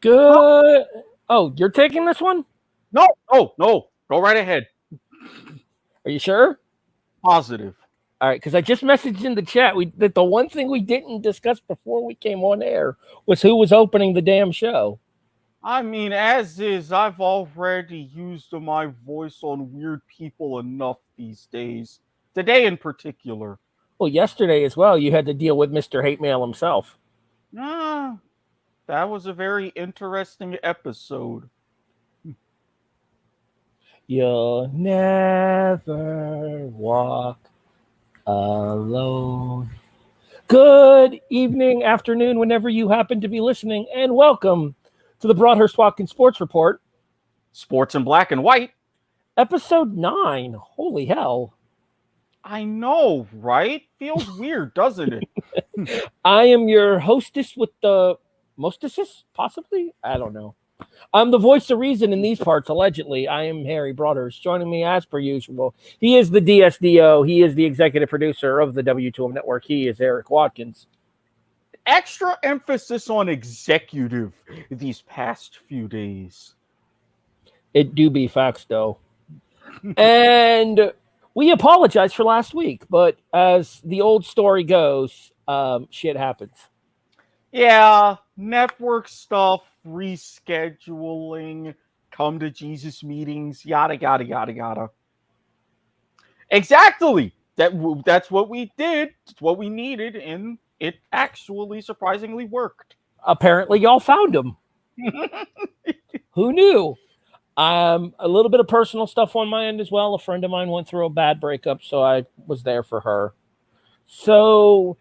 Good. Oh, you're taking this one? No. Oh, no. Go right ahead. Are you sure? Positive. All right, because I just messaged in the chat that the one thing we didn't discuss before we came on air was who was opening the damn show. I mean, as is, I've already used my voice on weird people enough these days. Today in particular. Well, yesterday as well, you had to deal with Mr. Hate Mail himself. Ah, that was a very interesting episode. You'll never walk alone. Good evening, afternoon, whenever you happen to be listening, and welcome to the Broadhurst-Watkins Sports Report. Sports in black and white. Episode 9. Holy hell. I know, right? Feels weird, doesn't it? I am your hostess with the mostesses, possibly? I don't know. I'm the voice of reason in these parts, allegedly. I am Harry Broadhurst. Joining me as per usual. He is the DSDO. He is the executive producer of the W2M Network. He is Erik Watkins. Extra emphasis on executive these past few days. It do be facts, though. And we apologize for last week, but as the old story goes, shit happens. Yeah, network stuff, rescheduling, come to Jesus meetings, yada, yada, yada, yada. Exactly. That's what we did. It's what we needed, and it actually surprisingly worked. Apparently, y'all found him. Who knew? A little bit of personal stuff on my end as well. A friend of mine went through a bad breakup, so I was there for her. So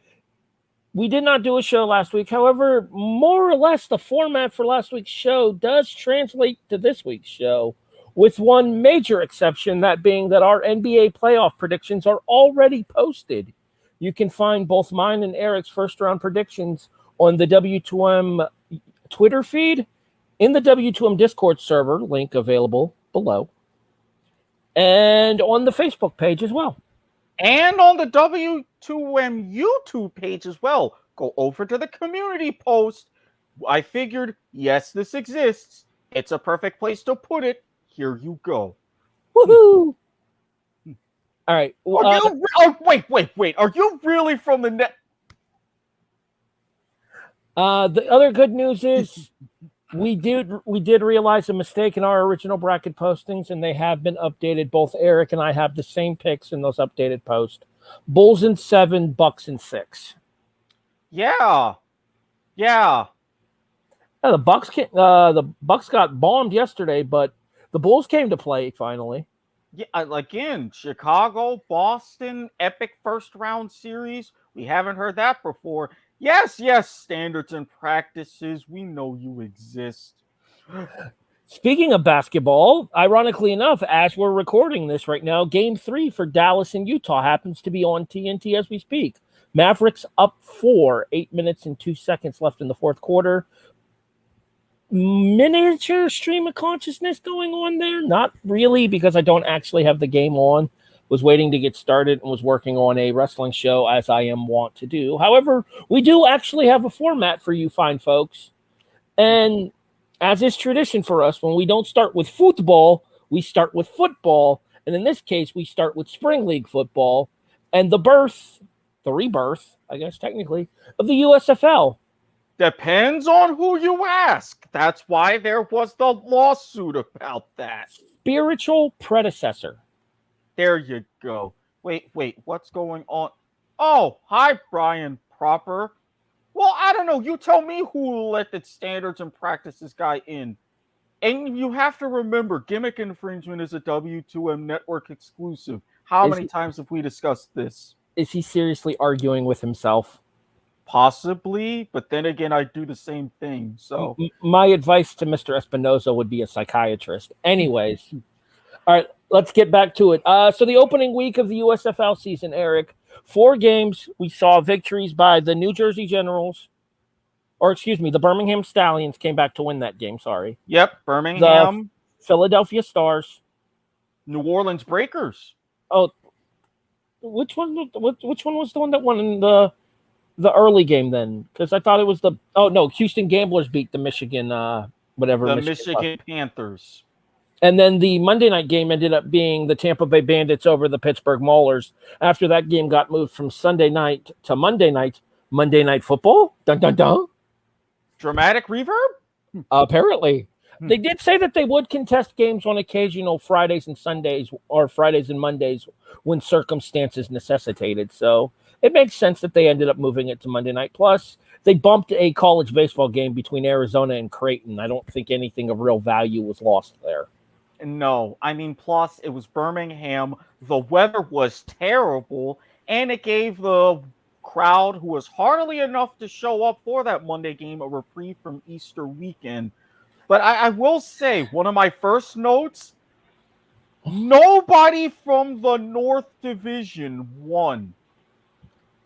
we did not do a show last week. However, more or less the format for last week's show does translate to this week's show, with one major exception, that being that our NBA playoff predictions are already posted. You can find both mine and Erik's first-round predictions on the W2M Twitter feed, in the W2M Discord server, link available below, and on the Facebook page as well. And on the W2M YouTube page as well. Go over to the community post. I figured, yes, this exists. It's a perfect place to put it. Here you go. Woohoo! All right. Wait. Are you really from the net? The other good news is we did realize a mistake in our original bracket postings, and they have been updated. Both Erik and I have the same picks in those updated posts. Bulls in 7, Bucks in 6. Yeah. The Bucks got bombed yesterday, but the Bulls came to play finally. Yeah, again, Chicago, Boston, epic first round series. We haven't heard that before. Yes, standards and practices. We know you exist. Speaking of basketball, ironically enough, as we're recording this right now, Game 3 for Dallas and Utah happens to be on TNT as we speak. Mavericks up 4, 8 minutes and 2 seconds left in the fourth quarter. Miniature stream of consciousness going on there? Not really, because I don't actually have the game on. Was waiting to get started and was working on a wrestling show, as I am wont to do. However, we do actually have a format for you fine folks. And as is tradition for us, when we don't start with football, we start with football. And in this case, we start with Spring League football and the rebirth, I guess technically, of the USFL. Depends on who you ask. That's why there was the lawsuit about that. Spiritual predecessor. There you go. Wait, what's going on? Oh, hi, Brian Proper. Well, I don't know. You tell me who let the standards and practices guy in. And you have to remember, gimmick infringement is a W2M network exclusive. How many times have we discussed this? Is he seriously arguing with himself? Possibly, but then again, I do the same thing. So my advice to Mr. Espinoza would be a psychiatrist. Anyways, all right, let's get back to it. So the opening week of the USFL season, Erik, 4 games. We saw victories by the New Jersey Generals, the Birmingham Stallions came back to win that game. Sorry. Yep, Birmingham, the Philadelphia Stars, New Orleans Breakers. Oh, which one? Which one was the one that won in the the early game then? Because I thought it was Houston Gamblers beat the Michigan, whatever. The Michigan Michigan Panthers. And then the Monday night game ended up being the Tampa Bay Bandits over the Pittsburgh Maulers. After that game got moved from Sunday night to Monday night football. Dun, dun, dun. Dramatic reverb? Apparently. They did say that they would contest games on occasional Fridays and Sundays or Fridays and Mondays when circumstances necessitated. So it makes sense that they ended up moving it to Monday night. Plus, they bumped a college baseball game between Arizona and Creighton. I don't think anything of real value was lost there. No. I mean, plus, it was Birmingham. The weather was terrible, and it gave the crowd, who was hardly enough to show up for that Monday game, a reprieve from Easter weekend. But I will say, one of my first notes, nobody from the North Division won.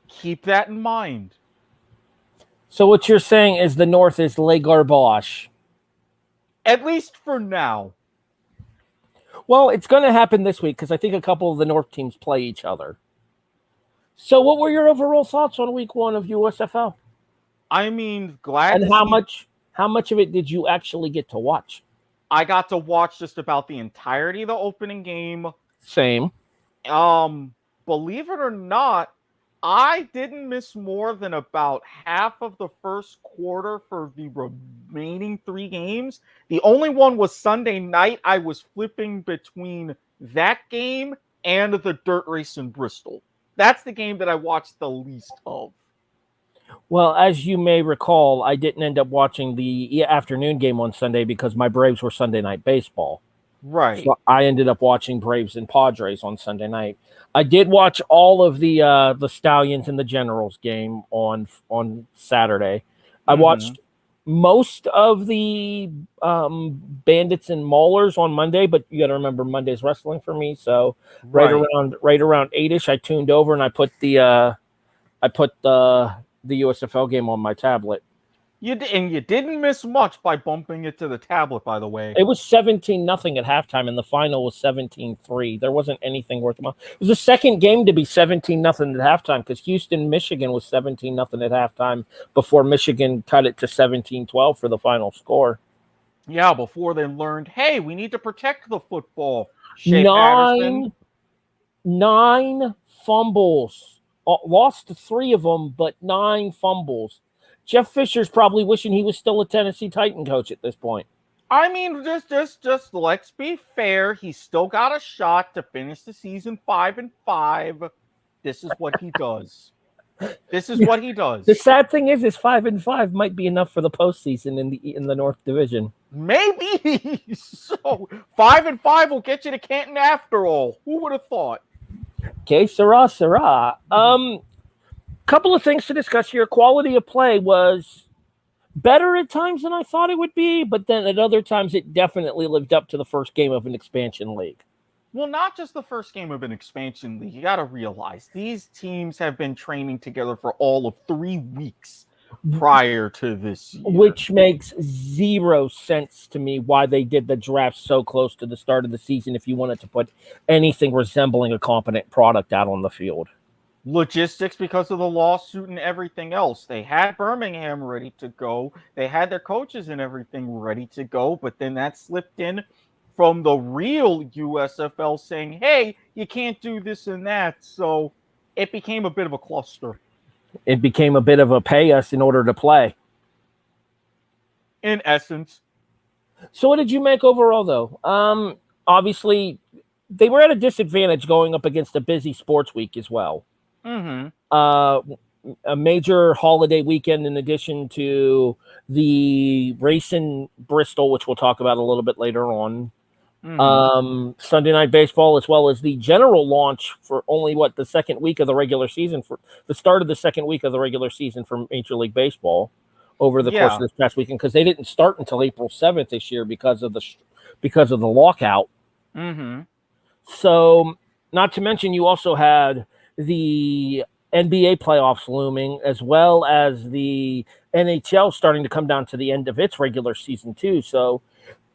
Keep that in mind. So what you're saying is the North is Le Garbage. At least for now. Well, it's going to happen this week because I think a couple of the North teams play each other. So what were your overall thoughts on week 1 of USFL? I mean, glad. And how much of it did you actually get to watch? I got to watch just about the entirety of the opening game. Same. Believe it or not, I didn't miss more than about half of the first quarter for the remaining 3 games. The only one was Sunday night. I was flipping between that game and the dirt race in Bristol. That's the game that I watched the least of. Well, as you may recall, I didn't end up watching the afternoon game on Sunday because my Braves were Sunday night baseball. Right. So I ended up watching Braves and Padres on Sunday night. I did watch all of the Stallions and the Generals game on Saturday. I watched most of the Bandits and Maulers on Monday, but you got to remember Monday's wrestling for me. So right around 8ish, I tuned over and I put the USFL game on my tablet. You didn't miss much by bumping it to the tablet, by the way. It was 17-0 at halftime, and the final was 17-3. There wasn't anything worth it. It was the second game to be 17-0 at halftime because Houston, Michigan was 17-0 at halftime before Michigan cut it to 17-12 for the final score. Yeah, before they learned, hey, we need to protect the football. Shea Patterson. 9 fumbles. Lost 3 of them, but 9 fumbles. Jeff Fisher's probably wishing he was still a Tennessee Titan coach at this point. I mean, just let's be fair. He's still got a shot to finish the season 5-5. This is what he does. This is what he does. The sad thing is 5-5 might be enough for the postseason in the North Division. Maybe. So 5-5 will get you to Canton after all. Who would have thought? Okay, sirrah. Couple of things to discuss here. Quality of play was better at times than I thought it would be, but then at other times it definitely lived up to the first game of an expansion league. Well, not just the first game of an expansion league. You got to realize these teams have been training together for all of 3 weeks prior to this year. Which makes 0 sense to me why they did the draft so close to the start of the season if you wanted to put anything resembling a competent product out on the field. Logistics because of the lawsuit and everything else. They had Birmingham ready to go. They had their coaches and everything ready to go, but then that slipped in from the real USFL saying, hey, you can't do this and that. So it became a bit of a cluster. It became a bit of a pay us in order to play. In essence. So what did you make overall, though? Obviously, they were at a disadvantage going up against a busy sports week as well. A major holiday weekend in addition to the race in Bristol, which we'll talk about a little bit later on. Sunday night baseball, as well as the general launch for only the second week of the regular season, for the start of the second week of the regular season for Major League Baseball over the course of this past weekend, because they didn't start until April 7th this year because of the lockout. So, not to mention, you also had the NBA playoffs looming, as well as the NHL starting to come down to the end of its regular season too. So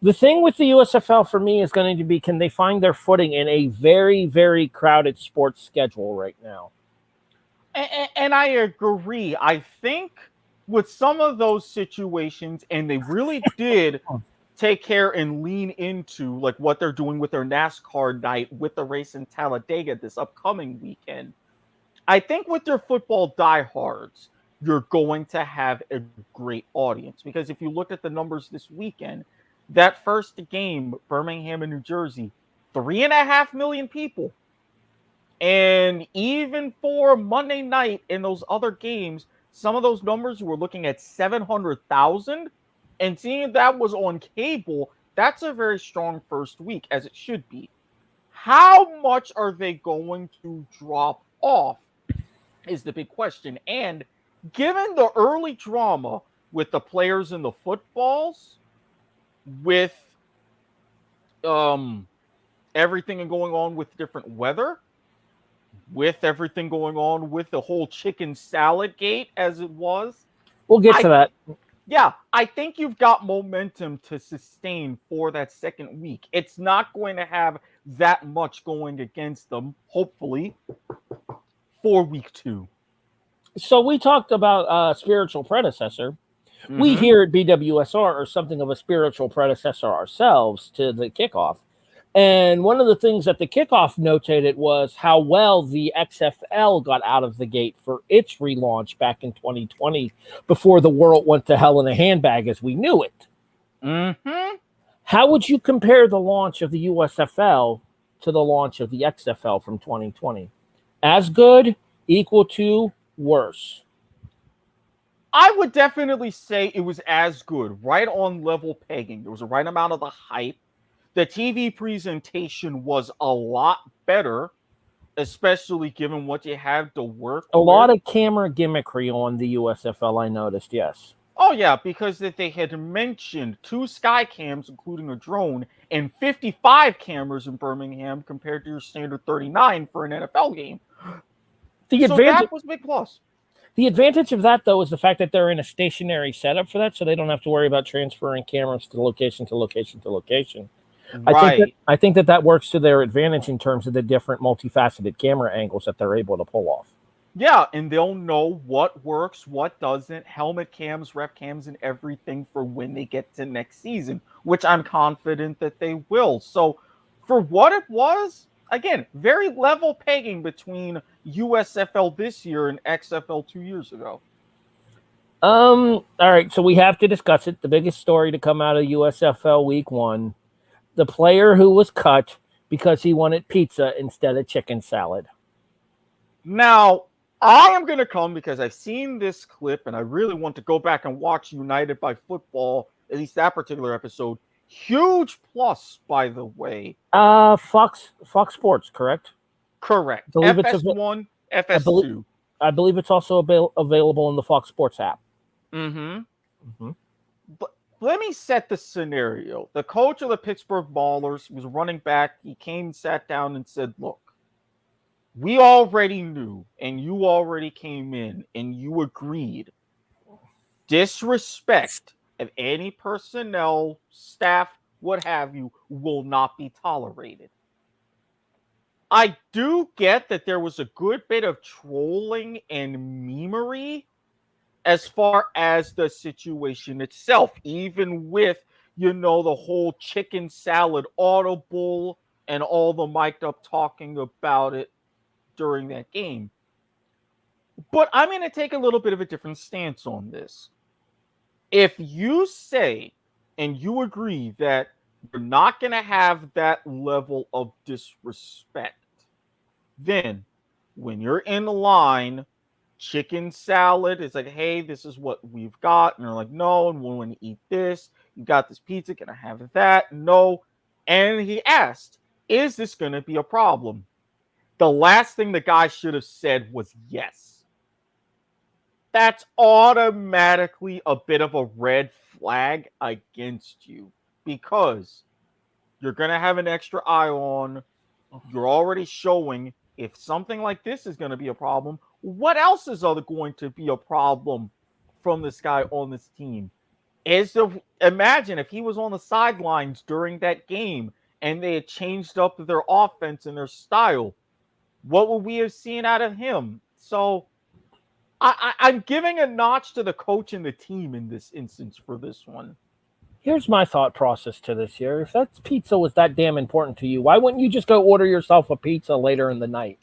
the thing with the USFL for me is going to be, can they find their footing in a very, very crowded sports schedule right now? And I agree. I think with some of those situations, and they really did take care and lean into like what they're doing with their NASCAR night with the race in Talladega this upcoming weekend. I think with their football diehards, you're going to have a great audience because if you look at the numbers this weekend, that first game, Birmingham and New Jersey, 3.5 million people. And even for Monday night in those other games, some of those numbers were looking at 700,000. And seeing that was on cable, that's a very strong first week, as it should be. How much are they going to drop off is the big question. And given the early drama with the players in the footballs, with everything going on with different weather, with everything going on with the whole chicken salad gate as it was. We'll get to that. Yeah, I think you've got momentum to sustain for that second week. It's not going to have that much going against them, hopefully, for week 2. So we talked about spiritual predecessor. Mm-hmm. We here at BWSR are something of a spiritual predecessor ourselves to the kickoff. And one of the things that the kickoff notated was how well the XFL got out of the gate for its relaunch back in 2020 before the world went to hell in a handbag as we knew it. Mm-hmm. How would you compare the launch of the USFL to the launch of the XFL from 2020? As good, equal to, worse? I would definitely say it was as good, right on level pegging. There was a right amount of the hype. The TV presentation was a lot better, especially given what you had to work with. A lot of camera gimmickry on the USFL, I noticed, yes. Oh, yeah, because they had mentioned 2 sky cams, including a drone, and 55 cameras in Birmingham compared to your standard 39 for an NFL game. So that was a big plus. The advantage of that, though, is the fact that they're in a stationary setup for that, so they don't have to worry about transferring cameras to location to location to location. Right. I think that works to their advantage in terms of the different multifaceted camera angles that they're able to pull off. Yeah, and they'll know what works, what doesn't, helmet cams, ref cams, and everything for when they get to next season, which I'm confident that they will. So for what it was, again, very level pegging between USFL this year and XFL 2 years ago. All right, so we have to discuss it. The biggest story to come out of USFL week 1. The player who was cut because he wanted pizza instead of chicken salad. Now, I am going to come because I've seen this clip and I really want to go back and watch United by Football, at least that particular episode. Huge plus, by the way. Fox Sports, correct? Correct. FS1, FS2. I believe it's also available in the Fox Sports app. Mm-hmm. But let me set the scenario. The coach of the Pittsburgh Maulers was running back. He came, sat down, and said, look, we already knew, and you already came in, and you agreed. Disrespect of any personnel, staff, what have you, will not be tolerated. I do get that there was a good bit of trolling and memery as far as the situation itself, even with, the whole chicken salad audible and all the mic'd up talking about it during that game. But I'm going to take a little bit of a different stance on this. If you say and you agree that you're not going to have that level of disrespect, then when you're in the line, chicken salad is like, hey, this is what we've got. And they're like, no, and we want to eat this. You got this pizza. Can I have that? No. And he asked, is this going to be a problem? The last thing the guy should have said was yes. That's automatically a bit of a red flag against you because you're going to have an extra eye on. You're already showing if something like this is going to be a problem, what else is going to be a problem from this guy on this team? Imagine if he was on the sidelines during that game and they had changed up their offense and their style. What would we have seen out of him? So I'm giving a notch to the coach and the team in this instance for this one. Here's my thought process to this here. If that pizza was that damn important to you, why wouldn't you just go order yourself a pizza later in the night?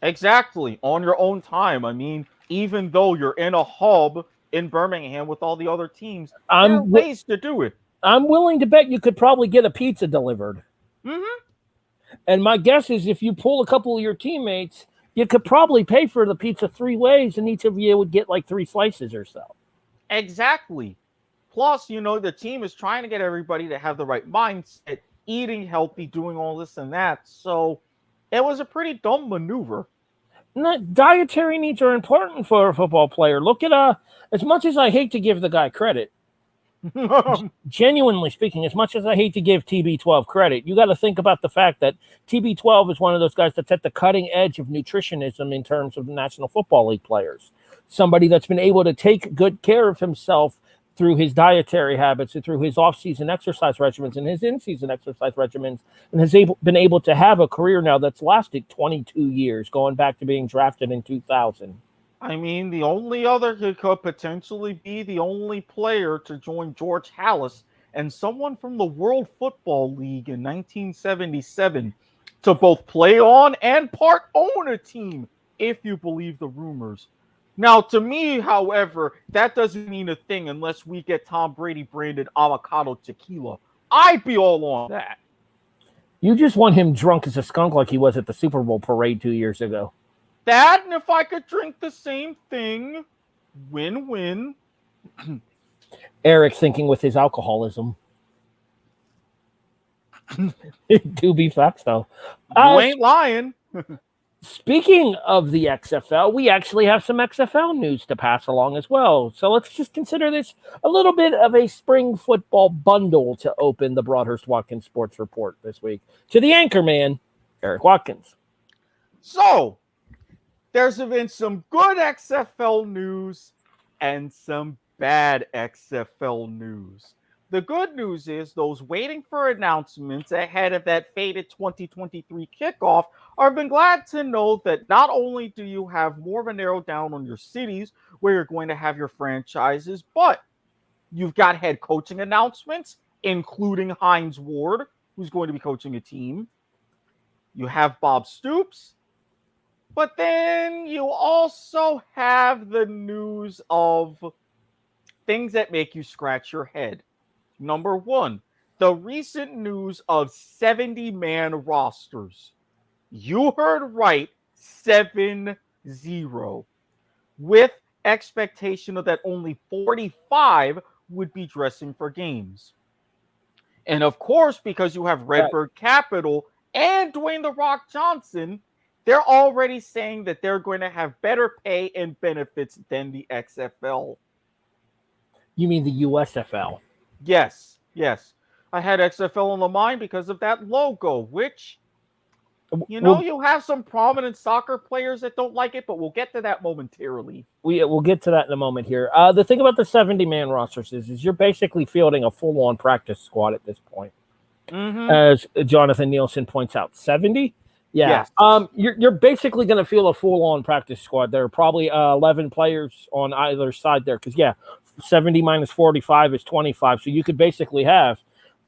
Exactly, on your own time. I mean, even though you're in a hub in Birmingham with all the other teams, there are ways to do it. I'm willing to bet you could probably get a pizza delivered. Mm-hmm. And my guess is if you pull a couple of your teammates, you could probably pay for the pizza 3 ways, and each of you would get like 3 slices or so. Exactly. Plus, the team is trying to get everybody to have the right mindset, eating healthy, doing all this and that. So it was a pretty dumb maneuver. Dietary needs are important for a football player. Look at as much as I hate to give the guy credit, genuinely speaking, as much as I hate to give TB12 credit, you got to think about the fact that TB12 is one of those guys that's at the cutting edge of nutritionism in terms of National Football League players. Somebody that's been able to take good care of himself through his dietary habits and through his off-season exercise regimens and his in-season exercise regimens, and has been able to have a career now that's lasted 22 years, going back to being drafted in 2000. I mean, the only other who could potentially be the only player to join George Halas and someone from the World Football League in 1977 to both play on and part own a team, if you believe the rumors. Now, to me, however, that doesn't mean a thing unless we get Tom Brady branded avocado tequila. I'd be all on that. You just want him drunk as a skunk like he was at the Super Bowl parade 2 years ago. That, and if I could drink the same thing, win-win. Erik thinking with his alcoholism. To be facts, though. You ain't lying. Speaking of the XFL, we actually have some XFL news to pass along as well. So let's just consider this a little bit of a spring football bundle to open the Broadhurst-Watkins Sports Report this week. To the anchor man, Erik Watkins. So, there's been some good XFL news and some bad XFL news. The good news is those waiting for announcements ahead of that fated 2023 kickoff are been glad to know that not only do you have more of a narrow down on your cities where you're going to have your franchises, but you've got head coaching announcements, including Hines Ward, who's going to be coaching a team. You have Bob Stoops. But then you also have the news of things that make you scratch your head. Number one, the recent news of 70-man rosters. You heard right, 7-0. With expectation of that only 45 would be dressing for games. And of course, because you have Redbird Capital and Dwayne "The Rock" Johnson, they're already saying that they're going to have better pay and benefits than the XFL. You mean the USFL? Yes. I had XFL on the mind because of that logo, which, you have some prominent soccer players that don't like it, but we'll get to that momentarily. We'll get to that in a moment here. The thing about the 70-man rosters is you're basically fielding a full-on practice squad at this point. Mm-hmm. As Jonathan Nielsen points out, 70? Yeah. Yes. You're basically going to field a full-on practice squad. There are probably 11 players on either side there because, 70 minus 45 is 25. So you could basically have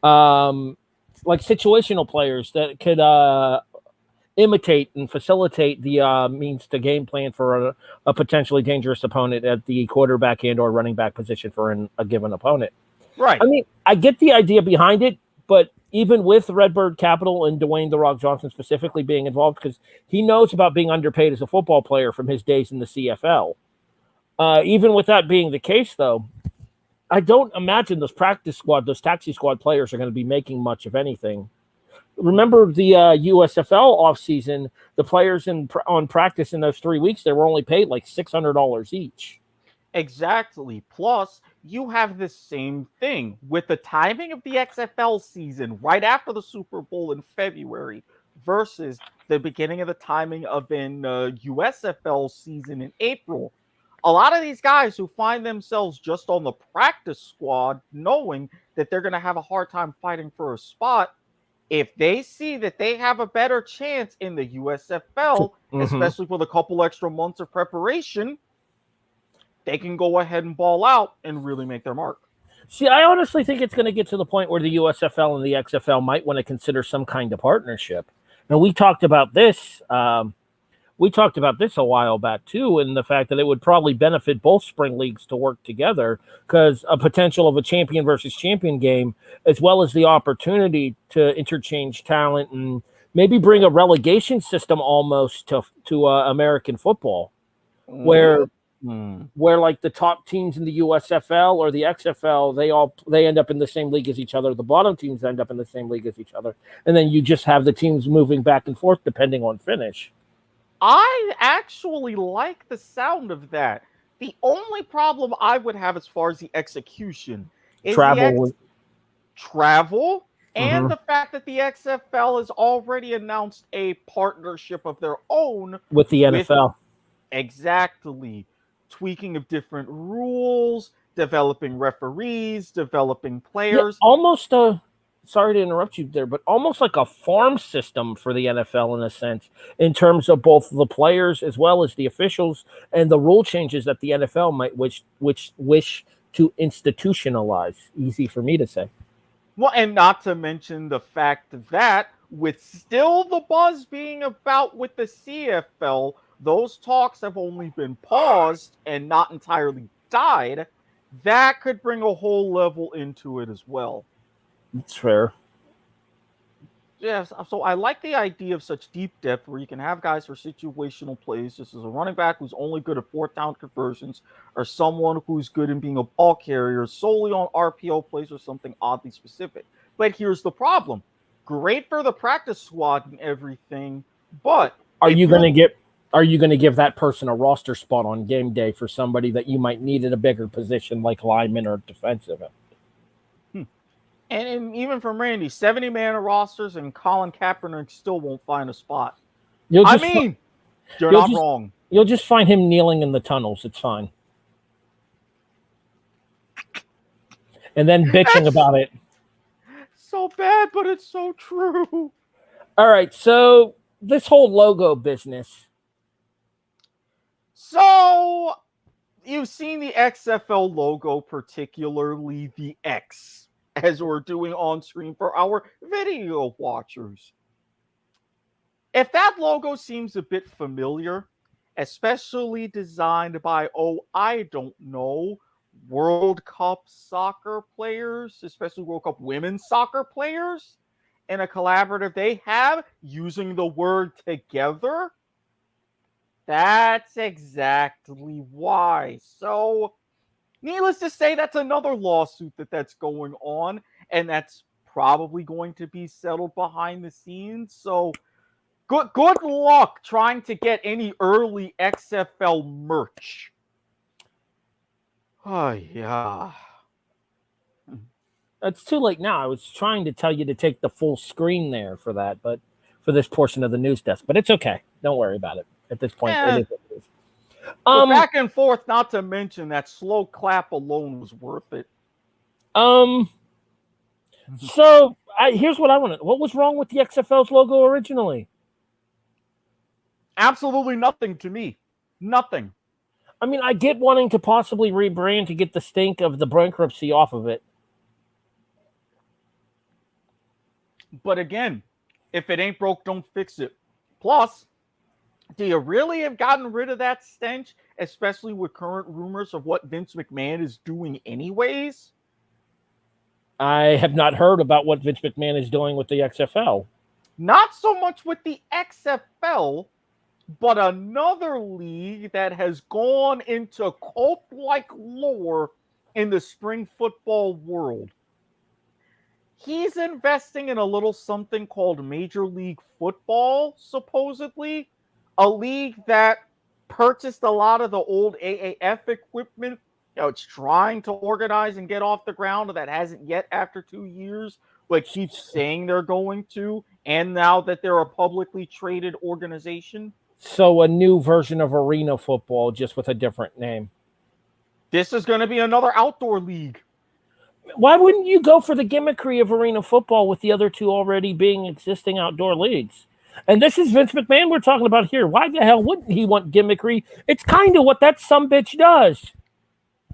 like situational players that could imitate and facilitate the means to game plan for a potentially dangerous opponent at the quarterback and or running back position for a given opponent. Right. I mean, I get the idea behind it, but even with Redbird Capital and Dwayne "The Rock" Johnson specifically being involved, because he knows about being underpaid as a football player from his days in the CFL. Even with that being the case, though, I don't imagine those taxi squad players are going to be making much of anything. Remember the USFL offseason, the players on practice in those 3 weeks, they were only paid like $600 each. Exactly. Plus, you have the same thing with the timing of the XFL season right after the Super Bowl in February versus the beginning of the timing of an USFL season in April. A lot of these guys who find themselves just on the practice squad, knowing that they're going to have a hard time fighting for a spot, if they see that they have a better chance in the USFL, especially with a couple extra months of preparation, they can go ahead and ball out and really make their mark. See, I honestly think it's going to get to the point where the USFL and the XFL might want to consider some kind of partnership. And we talked about this. We talked about this a while back too, and the fact that it would probably benefit both spring leagues to work together, because a potential of a champion versus champion game, as well as the opportunity to interchange talent and maybe bring a relegation system almost to American football, where like the top teams in the USFL or the XFL, they end up in the same league as each other. The bottom teams end up in the same league as each other, and then you just have the teams moving back and forth depending on finish. I actually like the sound of that. The only problem I would have as far as the execution is travel and the fact that the XFL has already announced a partnership of their own with the NFL. Exactly. Tweaking of different rules, developing referees, developing players. Yeah, almost sorry to interrupt you there, but almost like a farm system for the NFL in a sense, in terms of both the players as well as the officials and the rule changes that the NFL might wish to institutionalize. Easy for me to say. Well, and not to mention the fact that with still the buzz being about with the CFL, those talks have only been paused and not entirely died. That could bring a whole level into it as well. That's fair. Yes, so I like the idea of such deep depth where you can have guys for situational plays, just as a running back who's only good at 4-down conversions, or someone who's good in being a ball carrier solely on RPO plays or something oddly specific. But here's the problem. Great for the practice squad and everything, but are you going to give that person a roster spot on game day for somebody that you might need at a bigger position like lineman or defensive end? And even from Randy, 70-man rosters and Colin Kaepernick still won't find a spot. You're not wrong. You'll just find him kneeling in the tunnels. It's fine. And then bitching about it. So bad, but it's so true. All right, so this whole logo business. So you've seen the XFL logo, particularly the X, as we're doing on screen for our video watchers. If that logo seems a bit familiar, especially designed by, I don't know, World Cup soccer players, especially World Cup women's soccer players, in a collaborative they have using the word together, that's exactly why. So, needless to say, that's another lawsuit that's going on, and that's probably going to be settled behind the scenes. So, good luck trying to get any early XFL merch. Oh, yeah. It's too late now. I was trying to tell you to take the full screen there for that, but for this portion of the news desk. But it's okay. Don't worry about it at this point. It is what it is. But back and forth, not to mention that slow clap alone was worth it. So here's what I want to. What was wrong with the XFL's logo originally? Absolutely nothing to me. Nothing. I mean, I get wanting to possibly rebrand to get the stink of the bankruptcy off of it. But again, if it ain't broke, don't fix it. Plus, do you really have gotten rid of that stench, especially with current rumors of what Vince McMahon is doing anyways? I have not heard about what Vince McMahon is doing with the XFL. Not so much with the XFL, but another league that has gone into cult-like lore in the spring football world. He's investing in a little something called Major League Football, supposedly. A league that purchased a lot of the old AAF equipment. It's trying to organize and get off the ground that hasn't yet after 2 years, but keeps saying they're going to. And now that they're a publicly traded organization. So a new version of arena football, just with a different name. This is going to be another outdoor league. Why wouldn't you go for the gimmickry of arena football with the other two already being existing outdoor leagues? And this is Vince McMahon we're talking about here. Why the hell wouldn't he want gimmickry? It's kind of what that sumbitch does.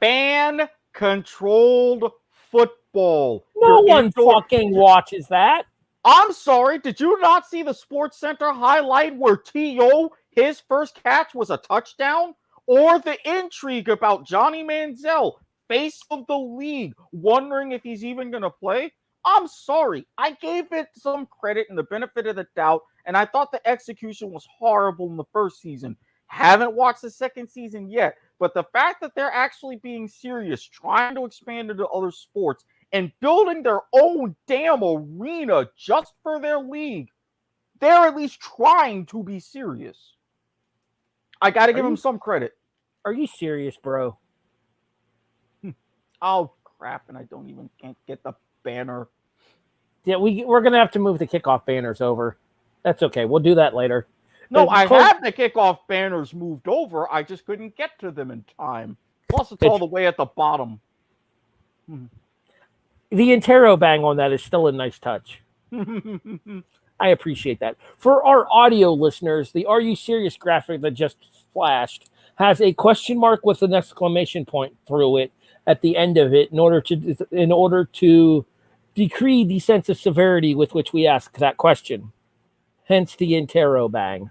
fan-controlled football. No one fucking watches that. I'm sorry, did you not see the Sports Center highlight where T.O., his first catch was a touchdown? Or the intrigue about Johnny Manziel, face of the league, wondering if he's even going to play? I'm sorry. I gave it some credit and the benefit of the doubt, and I thought the execution was horrible in the first season. Haven't watched the second season yet, but the fact that they're actually being serious, trying to expand into other sports, and building their own damn arena just for their league, they're at least trying to be serious. I got to give them some credit. Are you serious, bro? Oh, crap, and I can't get the banner. Yeah, we're going to have to move the kickoff banners over. That's okay. We'll do that later. No, I have the kickoff banners moved over. I just couldn't get to them in time. Plus, it's all the way at the bottom. The interrobang on that is still a nice touch. I appreciate that. For our audio listeners, the Are You Serious graphic that just flashed has a question mark with an exclamation point through it at the end of it in order to decree the sense of severity with which we ask that question. Hence the interrobang.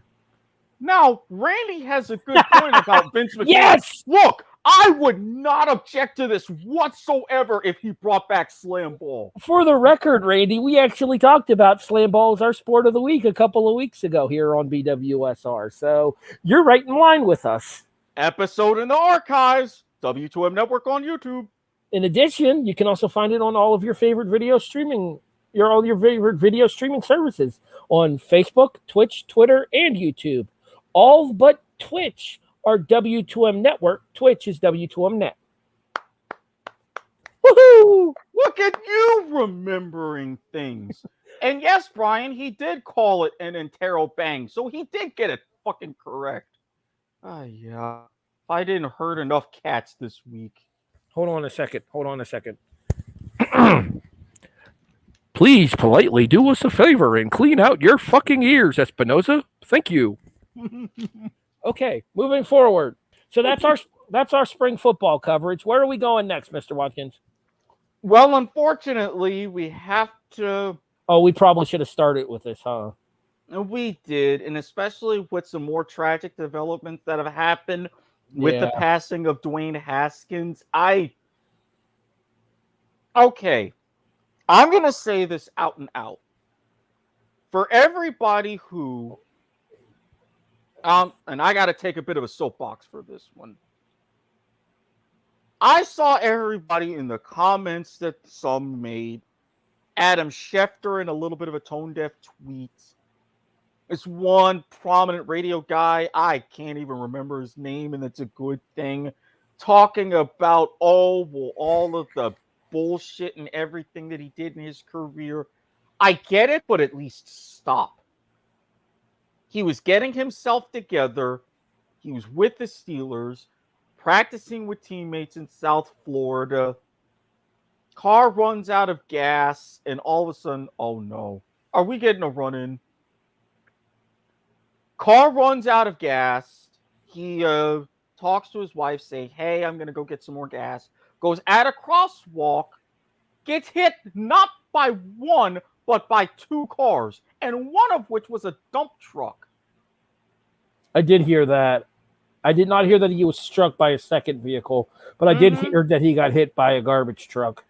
Now, Randy has a good point about Vince McMahon. Yes! Look, I would not object to this whatsoever if he brought back Slam Ball. For the record, Randy, we actually talked about Slam Ball as our sport of the week a couple of weeks ago here on BWSR. So you're right in line with us. Episode in the archives. W2M Network on YouTube. In addition, you can also find it on all of your favorite video streaming services on Facebook, Twitch, Twitter, and YouTube. All but Twitch are W2M Network. Twitch is W2M Net. Woohoo! Look at you remembering things. And yes, Brian, he did call it an interrobang, so he did get it fucking correct. Yeah. I didn't hurt enough cats this week. Hold on a second. Please politely do us a favor and clean out your fucking ears, Espinoza. Thank you. Okay, moving forward. So that's our spring football coverage. Where are we going next, Mr. Watkins? Well, unfortunately, we have to... Oh, we probably should have started with this, huh? We did, and especially with some more tragic developments that have happened with the passing of Dwayne Haskins. Okay. I'm going to say this out and out. For everybody who... and I got to take a bit of a soapbox for this one. I saw everybody in the comments that some made. Adam Schefter in a little bit of a tone-deaf tweet. It's one prominent radio guy, I can't even remember his name, and it's a good thing, talking about, all of the bullshit and everything that he did in his career. I get it, but at least stop. He was getting himself together. He was with the Steelers, practicing with teammates in South Florida. Car runs out of gas, and all of a sudden, oh no, are we getting a run-in? Car runs out of gas. He talks to his wife, say, hey, I'm going to go get some more gas. Goes at a crosswalk, gets hit not by one, but by two cars, and one of which was a dump truck. I did hear that. I did not hear that he was struck by a second vehicle, but I did hear that he got hit by a garbage truck.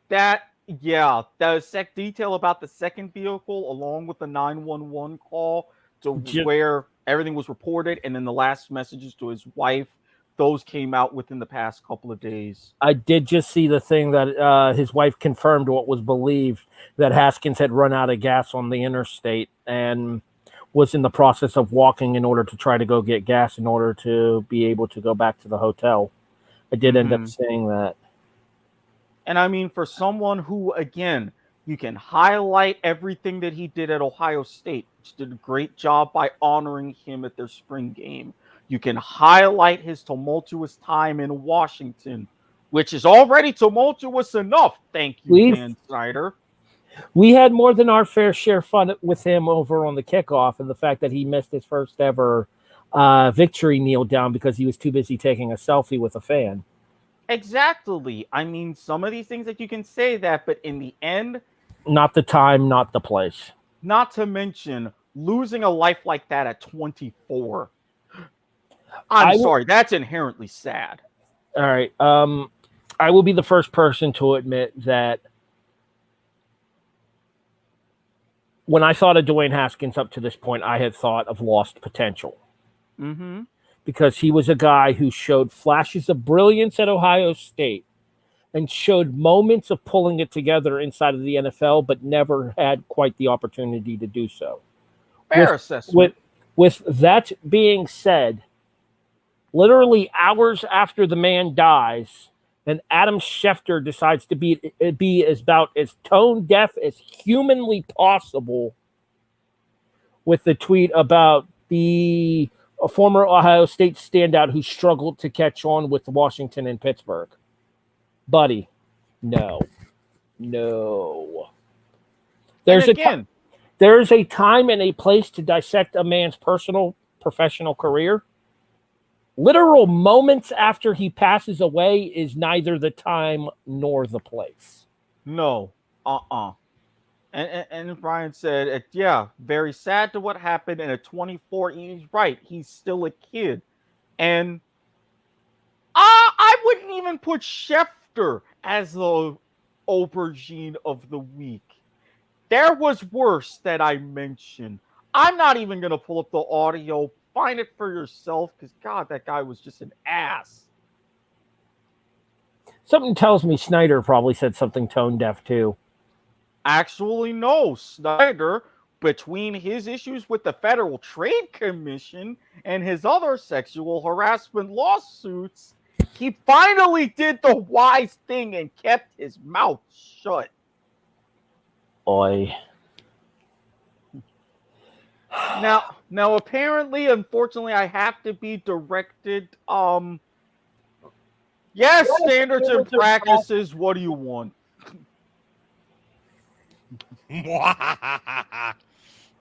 The detail about the second vehicle, along with the 911 call to where everything was reported, and then the last messages to his wife, those came out within the past couple of days. I did just see the thing that his wife confirmed what was believed, that Haskins had run out of gas on the interstate and was in the process of walking in order to try to go get gas in order to be able to go back to the hotel. I did end up saying that. And I mean, for someone who, again, you can highlight everything that he did at Ohio State, which did a great job by honoring him at their spring game. You can highlight his tumultuous time in Washington, which is already tumultuous enough. Thank you, Dan Snyder. We had more than our fair share fun with him over on the kickoff, and the fact that he missed his first ever victory kneel down because he was too busy taking a selfie with a fan. Exactly. I mean, some of these things that you can say that, but in the end, Not the time, not the place. not to mention losing a life like that at 24. I'm sorry, that's inherently sad. All right. I will be the first person to admit that when I thought of Dwayne Haskins up to this point, I had thought of lost potential. Mm-hmm. Because he was a guy who showed flashes of brilliance at Ohio State and showed moments of pulling it together inside of the NFL, but never had quite the opportunity to do so. Fair assessment. With that being said, literally hours after the man dies, and Adam Schefter decides to be about as tone deaf as humanly possible with the tweet about a former Ohio State standout who struggled to catch on with Washington and Pittsburgh. Buddy, no. There's a time and a place to dissect a man's personal, professional career. Literal moments after he passes away is neither the time nor the place. No. And Brian said, yeah, very sad to what happened. And at 24, he's right. He's still a kid. And I wouldn't even put Schefter as the aubergine of the week. There was worse that I mentioned. I'm not even going to pull up the audio. Find it for yourself because, God, that guy was just an ass. Something tells me Snyder probably said something tone deaf, too. Actually, no. Snyder, between his issues with the Federal Trade Commission and his other sexual harassment lawsuits, he finally did the wise thing and kept his mouth shut. Oi. Now, apparently, unfortunately, I have to be directed. Yes, standards and practices. What do you want?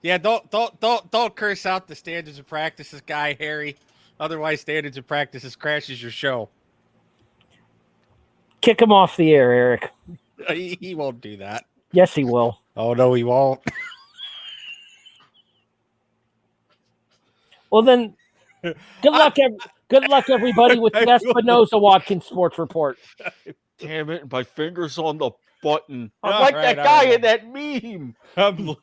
Yeah, don't curse out the standards and practices guy, Harry. Otherwise, standards and practices crashes your show. Kick him off the air, Eric. He won't do that. Yes, he will. Oh no, he won't. Well, then, good luck, everybody, with the Espinosa-Watkins Sports Report. Damn it, my finger's on the button. I'm like that guy in that meme. I'm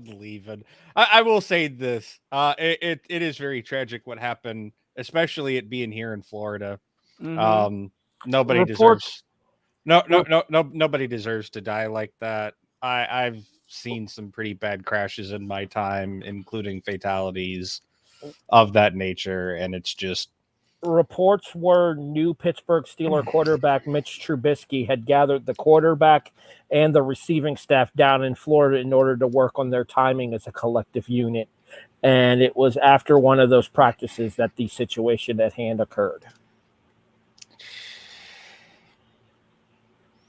leaving. I will say this. It is very tragic what happened, especially it being here in Florida. Mm-hmm. Nobody deserves to die like that. I've seen some pretty bad crashes in my time, including fatalities of that nature, and it's just... Reports were new Pittsburgh Steelers quarterback Mitch Trubisky had gathered the quarterback and the receiving staff down in Florida in order to work on their timing as a collective unit. And it was after one of those practices that the situation at hand occurred.